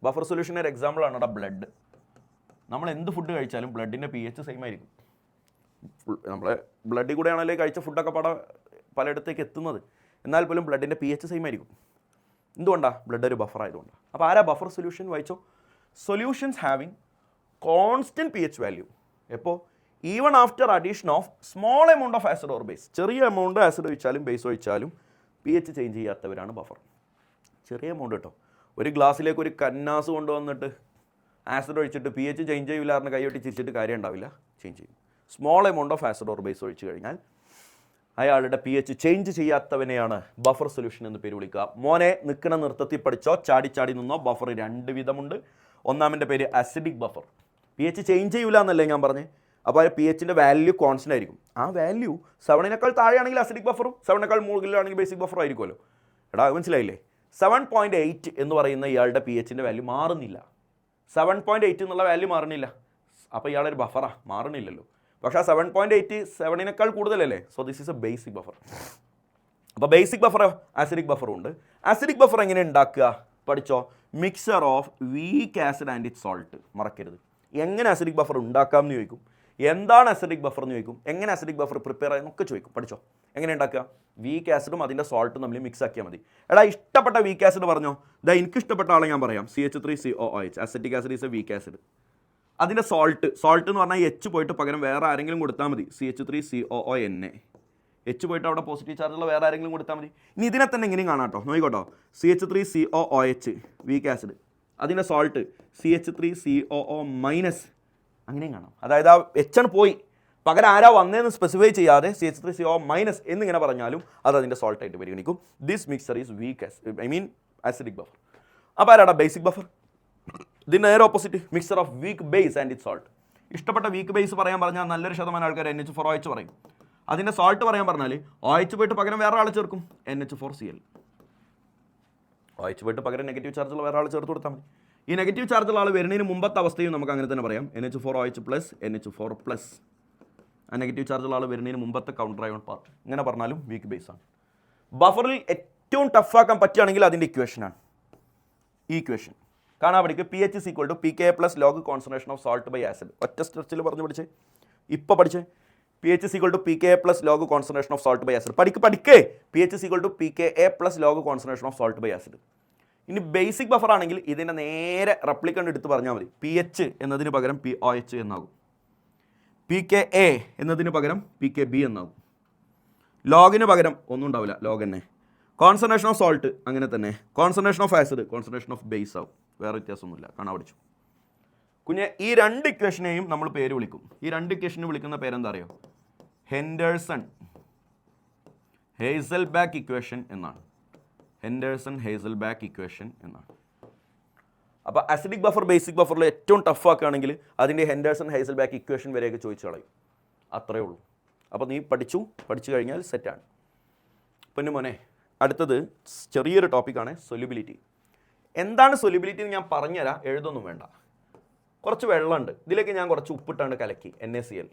ബഫർ സൊല്യൂഷൻ്റെ ഒരു എക്സാമ്പിളാണ് ബ്ലഡ്. നമ്മൾ എന്ത് ഫുഡ് കഴിച്ചാലും ബ്ലഡിൻ്റെ pH സെയിം ആയിരിക്കും. നമ്മളെ ബ്ലഡിൽ കൂടെയാണല്ലേ കഴിച്ച ഫുഡൊക്കെ പലയിടത്തേക്ക് എത്തുന്നത്. എന്നാൽ പോലും ബ്ലഡിൻ്റെ pH സെയിം ആയിരിക്കും. എന്തുകൊണ്ടാണ്? ബ്ലഡ് ഒരു ബഫർ ആയതുകൊണ്ടാണ്. അപ്പോൾ ആരാ ബഫർ സൊല്യൂഷൻ? വായിച്ചോ. Solutions having constant pH value. എപ്പോൾ? Even after addition of small amount of acid or base. ചെറിയ എമൗണ്ട് ആസിഡ് ഒഴിച്ചാലും ബേസ് ഒഴിച്ചാലും pH ചേഞ്ച് ചെയ്യാത്തവരാണ് ബഫർ. ചെറിയ എമൗണ്ട് കേട്ടോ. ഒരു ഗ്ലാസ്സിലേക്ക് ഒരു കന്നാസ് കൊണ്ടുവന്നിട്ട് ആസിഡ് ഒഴിച്ചിട്ട് pH ചേഞ്ച് ചെയ്യില്ല എന്ന് കൈയൊട്ടി ചിരിച്ചിട്ട് കാര്യം ഉണ്ടാവില്ല, ചേഞ്ച് ചെയ്യും. Small amount of acid or base ഒഴിച്ച് കഴിഞ്ഞാൽ അയാളുടെ pH ചേഞ്ച് ചെയ്യാത്തവനെയാണ് ബഫർ സൊല്യൂഷൻ എന്ന് പേര് വിളിക്കുക. മോനെ, നിൽക്കണ നൃത്തത്തിൽ പഠിച്ചോ, ചാടി നിന്നോ. ബഫർ 2 വിധമുണ്ട്. ഒന്നാമൻ്റെ പേര് അസിഡിക് ബഫർ. pH ചേഞ്ച് ചെയ്യില്ല എന്നല്ലേ ഞാൻ പറഞ്ഞേ. അപ്പോൾ pHൻ്റെ വാല്യൂ കോൺസ്റ്റൻ്റ് ആയിരിക്കും. ആ വാല്യൂ 7 താഴെയാണെങ്കിൽ അസിഡിക് ബഫറും 7 മുകളിലാണെങ്കിൽ ബേസിക് ബഫറും ആയിരിക്കുമല്ലോ. എടാ, മനസ്സിലായില്ലേ? 7.8 എന്ന് പറയുന്ന ഇയാളുടെ pHൻ്റെ വാല്യൂ മാറുന്നില്ല. 7.8 എന്നുള്ള വാല്യൂ മാറുന്നില്ല. അപ്പോൾ ഇയാളൊരു ബഫറാ, മാറുന്നില്ലല്ലോ. പക്ഷേ ആ 7.8 7 കൂടുതലല്ലേ. So this is A basic buffer. അപ്പോൾ ബേസിക് ബഫർ, ആസിഡിക് ബഫറും ഉണ്ട്. ആസിഡിക് ബഫർ എങ്ങനെ ഉണ്ടാക്കുക? പഠിച്ചോ. Mixer of weak acid and it salt. മറക്കരുത്. എങ്ങനെ ആസിഡിക് ബഫർ ഉണ്ടാക്കാം എന്ന് ചോദിക്കും. എന്താണ് അസിഡിക് ബഫർ എന്ന് ചോദിക്കും, എങ്ങനെ അസിഡിക് ബഫർ പ്രിപ്പയർ ആയെന്നൊക്കെ ചോദിക്കും. പഠിച്ചോ എങ്ങനെ ഉണ്ടാക്കുക. വീക്ക് ആസിഡും അതിൻ്റെ സോൾട്ടും തമ്മിൽ മിക്സ് ആക്കിയാൽ മതി. എടാ ഇഷ്ടപ്പെട്ട വീക്ക് ആസിഡ് പറഞ്ഞോ. എനിക്ക് ഇഷ്ടപ്പെട്ട ആളെ ഞാൻ പറയാം, CH3COOH, acetic acid is A weak acid. അതിൻ്റെ സോൾട്ട് എന്ന് പറഞ്ഞാൽ എച്ച് പോയിട്ട് പകരം വേറെ ആരെങ്കിലും കൊടുത്താൽ മതി, CH3COONA. എച്ച് പോയിട്ട് അവിടെ പോസിറ്റീവ് ചാർജുള്ള വേറെ ആരെങ്കിലും കൊടുത്താൽ മതി. ഇനി ഇതിനെ തന്നെ ഇങ്ങനെയും കാണാം കേട്ടോ, നോക്കിക്കോട്ടോ. CH3COOH വീക്ക് ആസിഡ്, അതിൻ്റെ സോൾട്ട് CH3COO- അങ്ങനെയും കാണാം. അതായത് ആ എച്ച് പോയി പകരം ആരാ വന്നതെന്ന് സ്പെസിഫൈ ചെയ്യാതെ CH3CO- എന്നിങ്ങനെ പറഞ്ഞാലും അത് അതിൻ്റെ സോൾട്ടായിട്ട് പരിഗണിക്കും. This mixer is week acidic buffer. അപ്പോൾ ആരാടാ ബേസിക് ബഫർ? ഇതിന് നേരെ opposite, mixer of weak base and it salt. ഇഷ്ടപ്പെട്ട വീക്ക് ബേസ് പറയാൻ പറഞ്ഞാൽ നല്ലൊരു ശതമാനം ആൾക്കാർ NH4OH പറയും. അതിൻ്റെ സോൾട്ട് പറയാൻ പറഞ്ഞാൽ OH പോയിട്ട് പകരം വേറെ ആൾ ചേർക്കും, NH4Cl. OH പോയിട്ട് പകരം നെഗറ്റീവ് ചാർജുള്ള വേറെ ആൾ ചേർത്ത് കൊടുത്താൽ മതി. ഈ നെഗറ്റീവ് ചാർജുള്ള ആൾ വരുന്നതിന് മുമ്പത്തെ അവസ്ഥയും നമുക്ക് അങ്ങനെ തന്നെ പറയാം, NH4OH+, NH4+. ആ നെഗറ്റീവ് ചാർജുള്ള ആൾ വരുന്നതിന് മുമ്പത്തെ കൗണ്ടർ അയോൺ പാർട്ട്. ഇങ്ങനെ പറഞ്ഞാലും വീക്ക് ബേസ് ആണ്. ബഫറിൽ ഏറ്റവും ടഫാക്കാൻ പറ്റുകയാണെങ്കിൽ അതിൻ്റെ ഇക്വേഷനാണ് ഈ ഇക്വേഷൻ. കാണാൻ പഠിക്കുക, pH = pKa+ log concentration of salt by acid. ഒറ്റ സ്ട്രെച്ചിൽ പറഞ്ഞു പഠിച്ചേ, ഇപ്പോൾ പഠിച്ചേ. pH = pKa+ log concentration of salt by acid. പഠിക്കേ pH = pKa+ log concentration of salt by acid. ഇനി ബേസിക് ബഫർ ആണെങ്കിൽ ഇതിൻ്റെ നേരെ റെപ്ലിക്കൻ്റ് എടുത്ത് പറഞ്ഞാൽ മതി. pH എന്നതിന് പകരം POH എന്നാകും, pKa എന്നതിന് പകരം pKb എന്നാകും, ലോഗിന് പകരം ഒന്നും ഉണ്ടാവില്ല, ലോഗ് തന്നെ. കോൺസെൻട്രേഷൻ ഓഫ് സോൾട്ട് അങ്ങനെ തന്നെ, concentration of acid concentration of base ആവും, വേറെ വ്യത്യാസമൊന്നുമില്ല. കാണാൻ പഠിച്ചു കുഞ്ഞെ. ഈ രണ്ട് ഇക്വേഷനെയും നമ്മൾ പേര് വിളിക്കും. ഈ രണ്ട് ഇക്വേഷനെ വിളിക്കുന്ന പേരെന്താ അറിയോ? ഹെൻഡേഴ്സൺ ഹേസൽബാക്ക് ഇക്വേഷൻ എന്നാണ്. ഹെൻഡേഴ്സൺ ഹേസൽബാക്ക് ഇക്വേഷൻ എന്നാണ്. അപ്പോൾ അസിഡിക് ബഫർ ബേസിക് ബഫറിൽ ഏറ്റവും ടഫ് ആക്കുകയാണെങ്കിൽ അതിൻ്റെ ഹെൻഡേഴ്സൺ ഹേസൽബാക്ക് ഇക്വേഷൻ വരെയൊക്കെ ചോദിച്ചു കളയും, അത്രയേ ഉള്ളൂ. അപ്പോൾ നീ പഠിച്ചു കഴിഞ്ഞാൽ സെറ്റാണ്. പിന്നെ മോനെ അടുത്തത് ചെറിയൊരു ടോപ്പിക്കാണ് സൊല്യൂബിലിറ്റി. എന്താണ് സൊല്യൂബിലിറ്റി എന്ന് ഞാൻ പറഞ്ഞുതരാം, എഴുതൊന്നും വേണ്ട. കുറച്ച് വെള്ളമുണ്ട്, ഇതിലേക്ക് ഞാൻ കുറച്ച് ഉപ്പിട്ടാണ് കലക്കി, NaCl.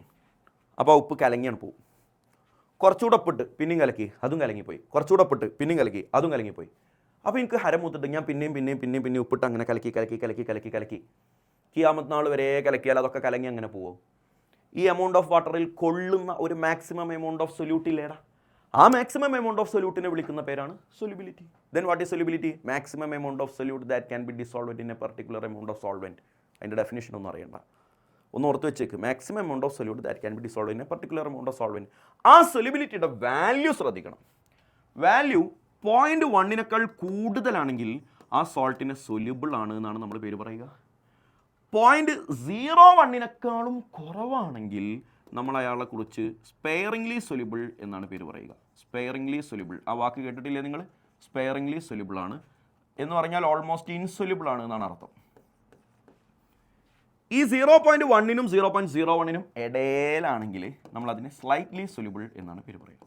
അപ്പോൾ ആ ഉപ്പ് കലങ്ങിയാണ് പോകും. കുറച്ചുകൂടെ ഉപ്പിട്ട് പിന്നെയും കലക്കി, അതും കലങ്ങിപ്പോയി. കുറച്ചുകൂടെ ഉപ്പിട്ട് പിന്നെയും കലക്കി, അതും കലങ്ങിപ്പോയി. അപ്പോൾ എനിക്ക് ഹരമൂത്തിട്ട് ഞാൻ പിന്നെയും ഉപ്പിട്ട് അങ്ങനെ കലക്കി കിയാമത്ത് നാൾ വരെ കലക്കിയാൽ അതൊക്കെ കലങ്ങി അങ്ങനെ പോവും. ഈ എമൗണ്ട് ഓഫ് വാട്ടറിൽ കൊള്ളുന്ന ഒരു മാക്സിമം എമൗണ്ട് ഓഫ് സൊല്യൂട്ട് ഇല്ലേടാ, ആ മാക്സിമം എമൗണ്ട് ഓഫ് സൊല്യൂട്ടിനെ വിളിക്കുന്ന പേരാണ് solubility. Then what is solubility? Maximum amount of solute that can be dissolved in a particular amount of solvent. അതിൻ്റെ ഡെഫിനേഷൻ ഒന്നും അറിയണ്ട, ഒന്ന് ഓർത്ത് വെച്ചേക്ക്. Maximum amount of solute that can be dissolved in a particular amount of solvent. ആ സൊല്യൂബിലിറ്റിയുടെ value ശ്രദ്ധിക്കണം. Value 0.1 കൂടുതലാണെങ്കിൽ ആ സോൾട്ടിന് സൊല്യൂബിൾ ആണ് എന്നാണ് നമ്മൾ പേര് പറയുക. 0.01 കുറവാണെങ്കിൽ നമ്മൾ അയാളെ കുറിച്ച് സ്പെയറിംഗ്ലി സൊല്യൂബിൾ എന്നാണ് പേര് പറയുക. സ്പെയറിംഗ്ലി സൊല്യൂബിൾ, ആ വാക്ക് കേട്ടിട്ടില്ലേ നിങ്ങൾ? സ്പെയറിംഗ്ലി സൊല്യൂബിൾ ആണ് എന്ന് പറഞ്ഞാൽ ഓൾമോസ്റ്റ് ഇൻസൊല്യൂബിൾ ആണ് എന്നാണ് അർത്ഥം. ഈ 0.1നും 0.01നും ഇടയിലാണെങ്കിൽ നമ്മൾ അതിനെ സ്ലൈറ്റ്ലി സൊല്യൂബിൾ എന്നാണ് പേര് പറയുക.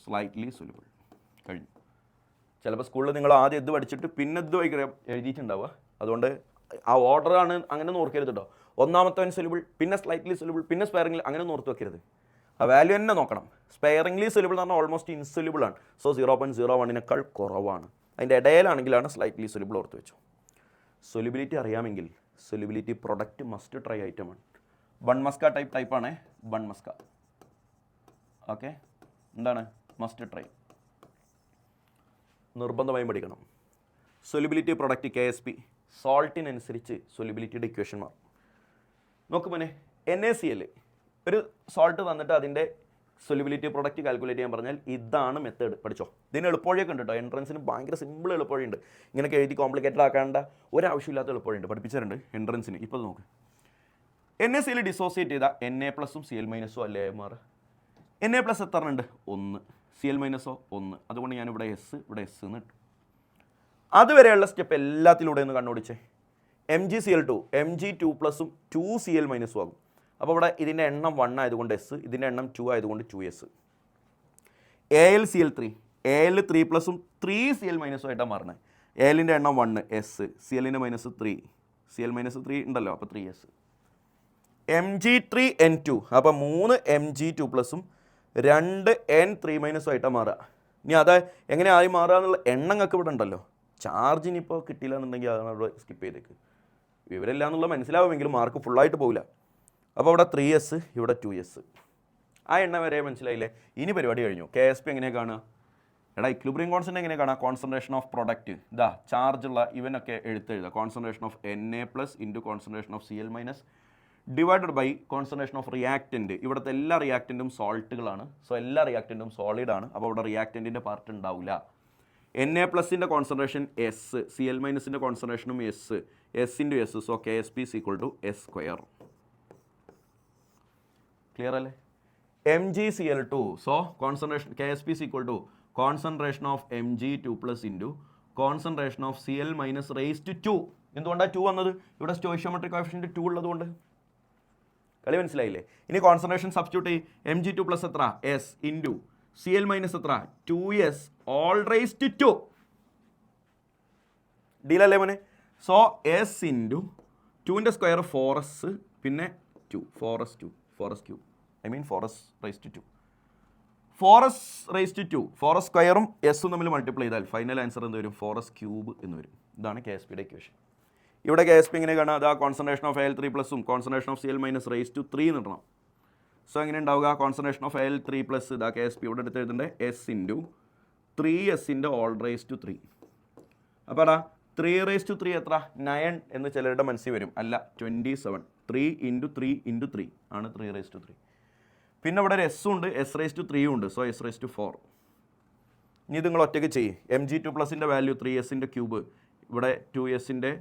സ്ലൈറ്റ്ലി സൊല്യൂബിൾ കഴിഞ്ഞു. ചിലപ്പോൾ സ്കൂളിൽ നിങ്ങൾ ആദ്യം ഇത് പഠിച്ചിട്ട് പിന്നെ ഇത് എഴുതിയിട്ടുണ്ടാവുക, അതുകൊണ്ട് ആ ഓർഡറാണ് അങ്ങനെ ഓർക്കരുത് കേട്ടോ. ഒന്നാമത്തെ സൊല്യൂബിൾ, പിന്നെ സ്ലൈറ്റ്ലി സൊല്യൂബിൾ, പിന്നെ സ്പെയറിംഗ്ലി, അങ്ങനെ ഓർത്ത് വെക്കരുത്. ആ വാല്യൂ തന്നെ നോക്കണം. സ്പെയറിംഗ്ലി സൊല്യൂബിൾ എന്ന് പറഞ്ഞാൽ ഓൾമോസ്റ്റ് ഇൻസൊല്യൂബിൾ ആണ്. സോ 0.01 കുറവാണ്. അതിൻ്റെ ഇടയിലാണെങ്കിലാണ് സ്ലൈറ്റ്ലി സൊല്യൂബിൾ ഓർത്ത് വെച്ചു. സൊല്യൂബിലിറ്റി അറിയാമെങ്കിൽ സൊല്യൂബിലിറ്റി പ്രൊഡക്റ്റ് മസ്റ്റ് ട്രൈ ഐറ്റമാണ്. ബൺമസ്ക ടൈപ്പാണ് ബൺമസ്ക. ഓക്കെ, എന്താണ് മസ്റ്റ് ട്രൈ, നിർബന്ധമായും പഠിക്കണം. സൊല്യൂബിലിറ്റി പ്രൊഡക്റ്റ് KSP, സോൾട്ടിനനുസരിച്ച് സൊല്യൂബിലിറ്റിയുടെ ഇക്വേഷൻ മാറും. നോക്കുമ്പോൾ NaCl ഒരു സോൾട്ട് തന്നിട്ട് അതിൻ്റെ സൊല്യൂബിലിറ്റി പ്രൊഡക്റ്റ് കാൽക്കുലേറ്റ് ചെയ്യാൻ പറഞ്ഞാൽ ഇതാണ് മെത്തേഡ്. പഠിച്ചോ. ഇതിന് എളുപ്പവഴിയൊക്കെ ഉണ്ട് കേട്ടോ. എൻട്രൻസിന് ഭയങ്കര സിമ്പിൾ എളുപ്പവഴിയുണ്ട്. ഇങ്ങനെയൊക്കെ എഴുതി കോംപ്ലിക്കേറ്റഡ് ആക്കേണ്ട ഒരാവശ്യമില്ലാത്ത എളുപ്പവഴിയുണ്ട്, പഠിപ്പിച്ചിട്ടുണ്ട് എൻട്രൻസിന്. ഇപ്പോൾ നോക്ക്, NaCl ഡിസോസിയേറ്റ് ചെയ്താൽ Na+ഉം Cl- അല്ലേ മാറുക. Na+ എത്ര ഉണ്ട്? 1. Cl- 1. അതുകൊണ്ട് ഞാനിവിടെ ഇവിടെ S എന്ന് ഇട്ടു. അതുവരെയുള്ള സ്റ്റെപ്പ് എല്ലാത്തിലൂടെ ഒന്ന് കണ്ണോടിച്ചേ. MgCl2 Mg2+ഉം 2Cl- ആകും. അപ്പോൾ ഇവിടെ ഇതിൻ്റെ എണ്ണം 1 ആയതുകൊണ്ട് S, ഇതിൻ്റെ എണ്ണം 2 ആയതുകൊണ്ട് 2S. AlCl3 Al3+ഉം 3Cl- ആയിട്ടാണ് മാറുന്നത്. Alൻ്റെ എണ്ണം 1 S, Cl-ൻ്റെ -3, Cl- ഉണ്ടല്ലോ, അപ്പോൾ 3S. Mg3N2 അപ്പോൾ 3 Mg2+ഉം 2 N3- ആയിട്ടാണ് മാറുക. ഇനി അത് എങ്ങനെ ആയി മാറുക എന്നുള്ള എണ്ണങ്ങൾക്ക് ഇവിടെ ഉണ്ടല്ലോ. ചാർജിനിപ്പോൾ കിട്ടിയില്ല എന്നുണ്ടെങ്കിൽ അതാണ് അവിടെ സ്കിപ്പ് ചെയ്തേക്ക്. വിവരമില്ല എന്നുള്ള മനസ്സിലാവുമെങ്കിലും മാർക്ക് ഫുള്ളായിട്ട് പോകില്ല. അപ്പോൾ ഇവിടെ 3s ഇവിടെ 2s. ആ എണ്ണ വരെ മനസ്സിലായില്ലേ? ഇനി പരിപാടി കഴിഞ്ഞു. KSP എങ്ങനെ കാണുക? എടാ ഇക്വിലിബ്രിയം കോൺസ്റ്റന്റ് എങ്ങനെ കാണാം? കോൺസെൻട്രേഷൻ ഓഫ് പ്രൊഡക്റ്റ് ഇതാ ചാർജുള്ള ഇവനൊക്കെ എഴുതുക. Concentration of Na+ into concentration of Cl- divided by concentration of reactant. ഇവിടുത്തെ എല്ലാ റിയാക്റ്റൻറ്റും സോൾട്ടുകളാണ്. സോ എല്ലാ റിയാക്റ്റൻറ്റും സോളിഡ് ആണ്. അപ്പോൾ ഇവിടെ റിയാക്റ്റൻറ്റിൻ്റെ പാർട്ട് ഉണ്ടാവില്ല. Na+ൻ്റെ കോൺസെൻട്രേഷൻ എസ്, Cl- കോൺസെൻട്രേഷനും S, S into S. So KSP = S². Clear അല്ലേ? Mgcl2. So concentration KSP = concentration of Mg2+ into concentration of Cl- എന്തുകൊണ്ടാണ് 2 വന്നത്? ഇവിടെ സ്റ്റോയിഷ്യോമെട്രിക് കോഎഫിഷ്യന്റ് 2 ഉള്ളതുകൊണ്ട്. കളി മനസ്സിലായില്ലേ? ഇനി കോൺസെൻട്രേഷൻ സബ്സ്റ്റിറ്റ്യൂട്ട് ചെയ്യും. Mg2+ എത്ര? S ഇൻറ്റു Cl- എത്ര? 2s all raised to 2. ഡീലല്ലേ മോനെ? സോ എസ് ഇൻറ്റു 2ൻ്റെ സ്ക്വയർ 4s പിന്നെ 2 4s³ I mean 4s raised to 2. 4s raised to 2 4s സ്ക്വയറും എസും തമ്മിൽ മൾട്ടിപ്ലൈ ചെയ്താൽ ഫൈനൽ ആൻസർ എന്ത് വരും? 4s³ എന്ന് വരും. ഇതാണ് KSPയുടെ ഇക്വേഷൻ. ഇവിടെ KSP എങ്ങനെ കാണാം? അതാ concentration of Al3+ concentration of Cl- raised to 3 എന്ന് ഇടണം. സോ എങ്ങനെ ഉണ്ടാവുക? കോൺസെൻട്രേഷൻ ഓഫ് Al3+ ഇതാ KSP ഇവിടെ എടുത്ത് എഴുതേണ്ടത് S into 3s all raised to 3. അപ്പോൾ അടാ 3 raised to 3 എത്ര? 9 എന്ന് ചിലരുടെ മനസ്സിൽ വരും. അല്ല 27. 3 ഇൻറ്റു 3 ഇൻറ്റു 3 ആണ് 3 raised to 3. പിന്നെ ഇവിടെ ഒരു എസ് ഉണ്ട്, S raised to 3 ഉണ്ട്. So S raised to 4. ഇനി നിങ്ങൾ ഒറ്റയ്ക്ക് ചെയ്യും. Mg2+ൻ്റെ വാല്യൂ 3s-ൻ്റെ ക്യൂബ് ഇവിടെ 2s-ൻ്റെ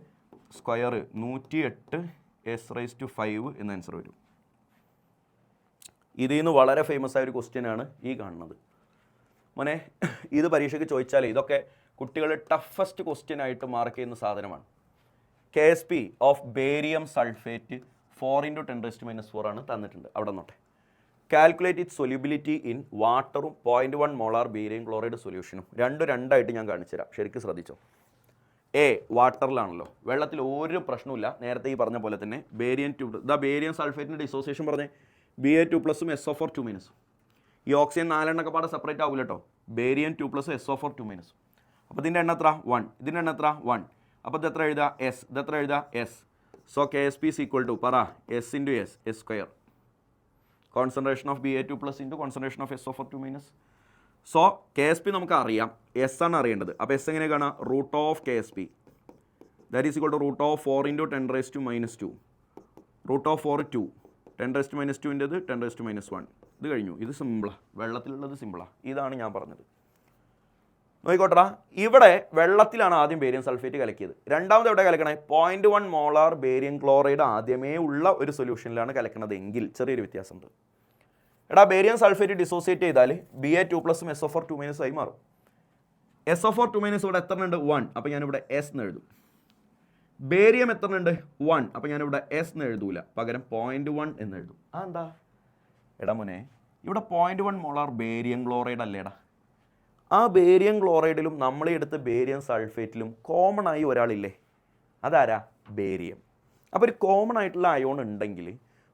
സ്ക്വയർ 108 S raised to 5 എന്ന ആൻസർ വരും. ഇതിൽ നിന്ന് വളരെ ഫേമസ് ആയ ഒരു ക്വസ്റ്റ്യൻ ആണ് ഈ കാണുന്നത്. മോനെ ഇത് പരീക്ഷയ്ക്ക് ചോദിച്ചാൽ ഇതൊക്കെ കുട്ടികൾ ടഫസ്റ്റ് ക്വസ്റ്റ്യൻ ആയിട്ട് മാർക്ക് ചെയ്യുന്ന സാധനമാണ്. KSP ഓഫ് ബേരിയം സൾഫേറ്റ് 4 × 10⁻⁴ ആണ് തന്നിട്ടുണ്ട്. അവിടെ നോട്ടെ. കാൽക്കുലേറ്റ് ഇറ്റ് സൊല്യൂബിലിറ്റി ഇൻ വാട്ടറും 0.1 മോളാർ ബേരിയം ക്ലോറൈഡ് സൊല്യൂഷനും രണ്ടായിട്ട് ഞാൻ കാണിച്ചു തരാം. ശരിക്കും ശ്രദ്ധിച്ചോ. എ വാട്ടറിലാണല്ലോ, വെള്ളത്തിൽ ഒരു പ്രശ്നമില്ല. നേരത്തെ ഈ പറഞ്ഞ പോലെ തന്നെ ബേരിയം 2 ബേരിയം സൾഫേറ്റിൻ്റെ ഡിസോസിയേഷൻ പറഞ്ഞേ Ba2+ഉം SO4 ഈ ഓക്സിജൻ 4 എണ്ണൊക്കെ പാടെ സെപ്പറേറ്റ് ആവില്ല കേട്ടോ. ബേരിയം 2+ SO4 അപ്പോൾ ഇതിൻ്റെ എണ്ണ എത്ര? 1. ഇതിൻ്റെ എണ്ണ എത്ര? 1. അപ്പോൾ ഇത് എത്ര എഴുതുക? S. ഇത് എത്ര എഴുതുക? S. സോ KSP = പറ S into S S². Concentration of Ba2+ into concentration of SO4 so KSP നമുക്ക് അറിയാം, S ആണ് അറിയേണ്ടത്. അപ്പോൾ S എങ്ങനെ കാണാം? Root of KSP that is = root of 4 × 10⁻². Root of 4 2 10⁻²ൻ്റെത് 10⁻1. ഇത് കഴിഞ്ഞു. ഇത് സിമ്പിളാണ്, വെള്ളത്തിലുള്ളത് സിമ്പിളാണ്. ഇതാണ് ഞാൻ പറഞ്ഞത്. നോക്കിക്കോട്ടടാ, ഇവിടെ വെള്ളത്തിലാണ് ആദ്യം ബേരിയം സൾഫേറ്റ് കലക്കിയത്. രണ്ടാമത് എവിടെ കലക്കണേ? 0.1 മോളാർ ബേരിയം ക്ലോറൈഡ് ആദ്യമേ ഉള്ള ഒരു സൊല്യൂഷനിലാണ് കലക്കണതെങ്കിൽ ചെറിയൊരു വ്യത്യാസമുണ്ട്. എടാ ബേരിയം സൾഫേറ്റ് ഡിസോസിയേറ്റ് ചെയ്താൽ Ba2+ഉം SO4 ആയി മാറും. SO4 ഇവിടെ എത്ര ഉണ്ട്? 1. അപ്പോൾ ഞാനിവിടെ S എന്ന് എഴുതും. ബേരിയം എത്ര ഉണ്ട്? 1. അപ്പോൾ ഞാനിവിടെ S എന്ന് എഴുതൂല, പകരം 0.1 എന്ന് എഴുതും. ആ എന്താ എടാ മോനെ, ഇവിടെ 0.1 മോളാർ ബേരിയം ക്ലോറൈഡ് അല്ലേടാ. ആ ബേരിയം ക്ലോറൈഡിലും നമ്മൾ എടുത്ത ബേരിയം സൾഫേറ്റിലും കോമൺ ആയി ഒരാളില്ലേ? അതാരാ? ബേരിയം. അപ്പോൾ ഒരു കോമൺ ആയിട്ടുള്ള അയോൺ ഉണ്ടെങ്കിൽ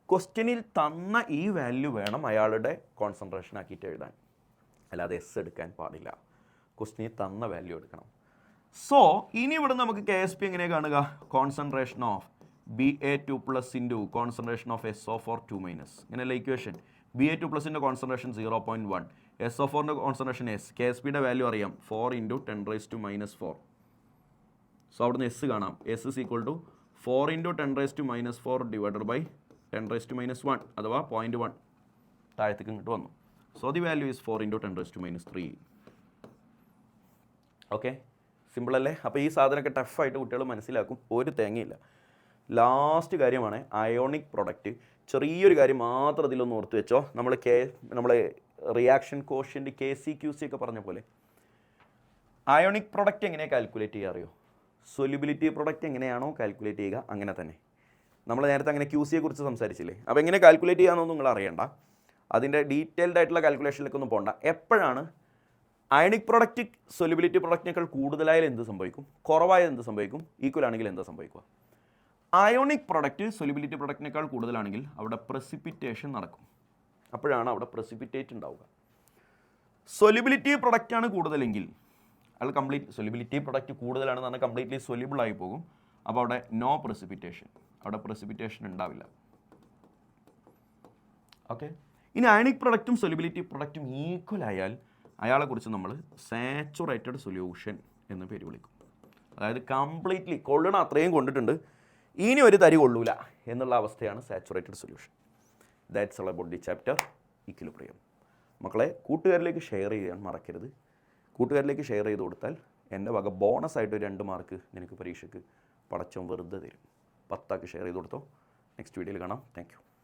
ക്വസ്റ്റ്യനിൽ തന്ന ഈ വാല്യൂ വേണം അയാളുടെ കോൺസെൻട്രേഷൻ ആക്കിയിട്ട് എഴുതാൻ. അല്ലാതെ S എടുക്കാൻ പാടില്ല. ക്വസ്റ്റ്യനിൽ തന്ന വാല്യൂ എടുക്കണം. സോ ഇനി ഇവിടെ നമുക്ക് KSP എങ്ങനെ കാണുക? Concentration of Ba2+ into concentration of SO4 ഇങ്ങനെയല്ല ഇക്വേഷൻ. Ba2+ൻ്റെ കോൺസെൻട്രേഷൻ 0.1, SO4ൻ്റെ കോൺസെൻട്രേഷൻ S. KSPയുടെ വാല്യൂ അറിയാം 4 × 10⁻⁴. സോ അവിടുന്ന് S കാണാം. S = 4 × 10⁻⁴ ഡിവൈഡഡ് ബൈ 10⁻1 അഥവാ 0.1 താഴത്തേക്ക് ഇങ്ങോട്ട് വന്നു. So the value is 4 × 10⁻3. Okay, simple അല്ലേ? അപ്പോൾ ഈ സാധനമൊക്കെ ടഫായിട്ട് കുട്ടികൾ മനസ്സിലാക്കും, ഒരു തേങ്ങയില്ല. ലാസ്റ്റ് കാര്യമാണ് അയോണിക് പ്രൊഡക്റ്റ്. ചെറിയൊരു കാര്യം മാത്രം ഇതിലൊന്ന് ഓർത്ത് വെച്ചോ. നമ്മൾ റിയാക്ഷൻ കോഷ്യൻ്റ് KC/QC ഒക്കെ പറഞ്ഞ പോലെ അയോണിക് പ്രൊഡക്റ്റ് എങ്ങനെയാണ് കാൽക്കുലേറ്റ് ചെയ്യുക അറിയോ? സൊല്യൂബിലിറ്റി പ്രൊഡക്റ്റ് എങ്ങനെയാണോ കാൽക്കുലേറ്റ് ചെയ്യുക അങ്ങനെ തന്നെ. നമ്മൾ നേരത്തെ അങ്ങനെ QC കുറിച്ച് സംസാരിച്ചില്ലേ? അപ്പോൾ എങ്ങനെ കാൽക്കുലേറ്റ് ചെയ്യാമെന്നൊന്നും നിങ്ങൾ അറിയണ്ട, അതിൻ്റെ ഡീറ്റെയിൽഡ് ആയിട്ടുള്ള കാൽക്കുലേഷനിലേക്കൊന്നും പോകണ്ട. എപ്പോഴാണ് അയണിക് പ്രൊഡക്റ്റ് സൊല്യൂബിലിറ്റി പ്രൊഡക്റ്റിനേക്കാൾ കൂടുതലായാലും എന്ത് സംഭവിക്കും? കുറവായാൽ എന്ത് സംഭവിക്കും? ഈക്വൽ ആണെങ്കിൽ എന്താ സംഭവിക്കുക? അയോണിക് പ്രൊഡക്റ്റ് സൊല്യൂബിലിറ്റി പ്രൊഡക്റ്റിനേക്കാൾ കൂടുതലാണെങ്കിൽ അവിടെ പ്രസിപ്പിറ്റേഷൻ നടക്കും. അപ്പോഴാണ് അവിടെ പ്രസിപ്പിറ്റേറ്റ് ഉണ്ടാവുക. സൊല്യൂബിലിറ്റി പ്രൊഡക്റ്റാണ് കൂടുതലെങ്കിൽ അത് സൊല്യൂബിലിറ്റി പ്രൊഡക്റ്റ് കൂടുതലാണെന്ന് പറഞ്ഞാൽ കംപ്ലീറ്റ്ലി സൊല്യൂബിൾ ആയി പോകും. അപ്പോൾ അവിടെ നോ പ്രസിപ്പിറ്റേഷൻ, അവിടെ പ്രസിപ്പിറ്റേഷൻ ഉണ്ടാവില്ല. ഓക്കെ. ഇനി അയണിക് പ്രൊഡക്റ്റും സൊല്യൂബിലിറ്റി പ്രൊഡക്റ്റും ഈക്വൽ ആയാൽ അയാളെക്കുറിച്ച് നമ്മൾ സാച്ചുറേറ്റഡ് സൊല്യൂഷൻ എന്ന് പേര് വിളിക്കും. അതായത് കംപ്ലീറ്റ്ലി കൊള്ളണ അത്രയും കൊണ്ടിട്ടുണ്ട്, ഇനി ഒരു തരി കൊള്ളൂല എന്നുള്ള അവസ്ഥയാണ് saturated solution. That's all about the chapter equilibrium. മക്കളെ കൂട്ടുകാരിലേക്ക് ഷെയർ ചെയ്യാൻ മറക്കരുത്. കൂട്ടുകാരിലേക്ക് ഷെയർ ചെയ്ത് കൊടുത്താൽ എൻ്റെ വക ബോണസായിട്ട് 2 മാർക്ക് നിനക്ക് പരീക്ഷയ്ക്ക് പടച്ചോൻ വെറുതെ തരും. 10 ഷെയർ ചെയ്ത് കൊടുത്തോ. നെക്സ്റ്റ് വീഡിയോയിൽ കാണാം. Thank you.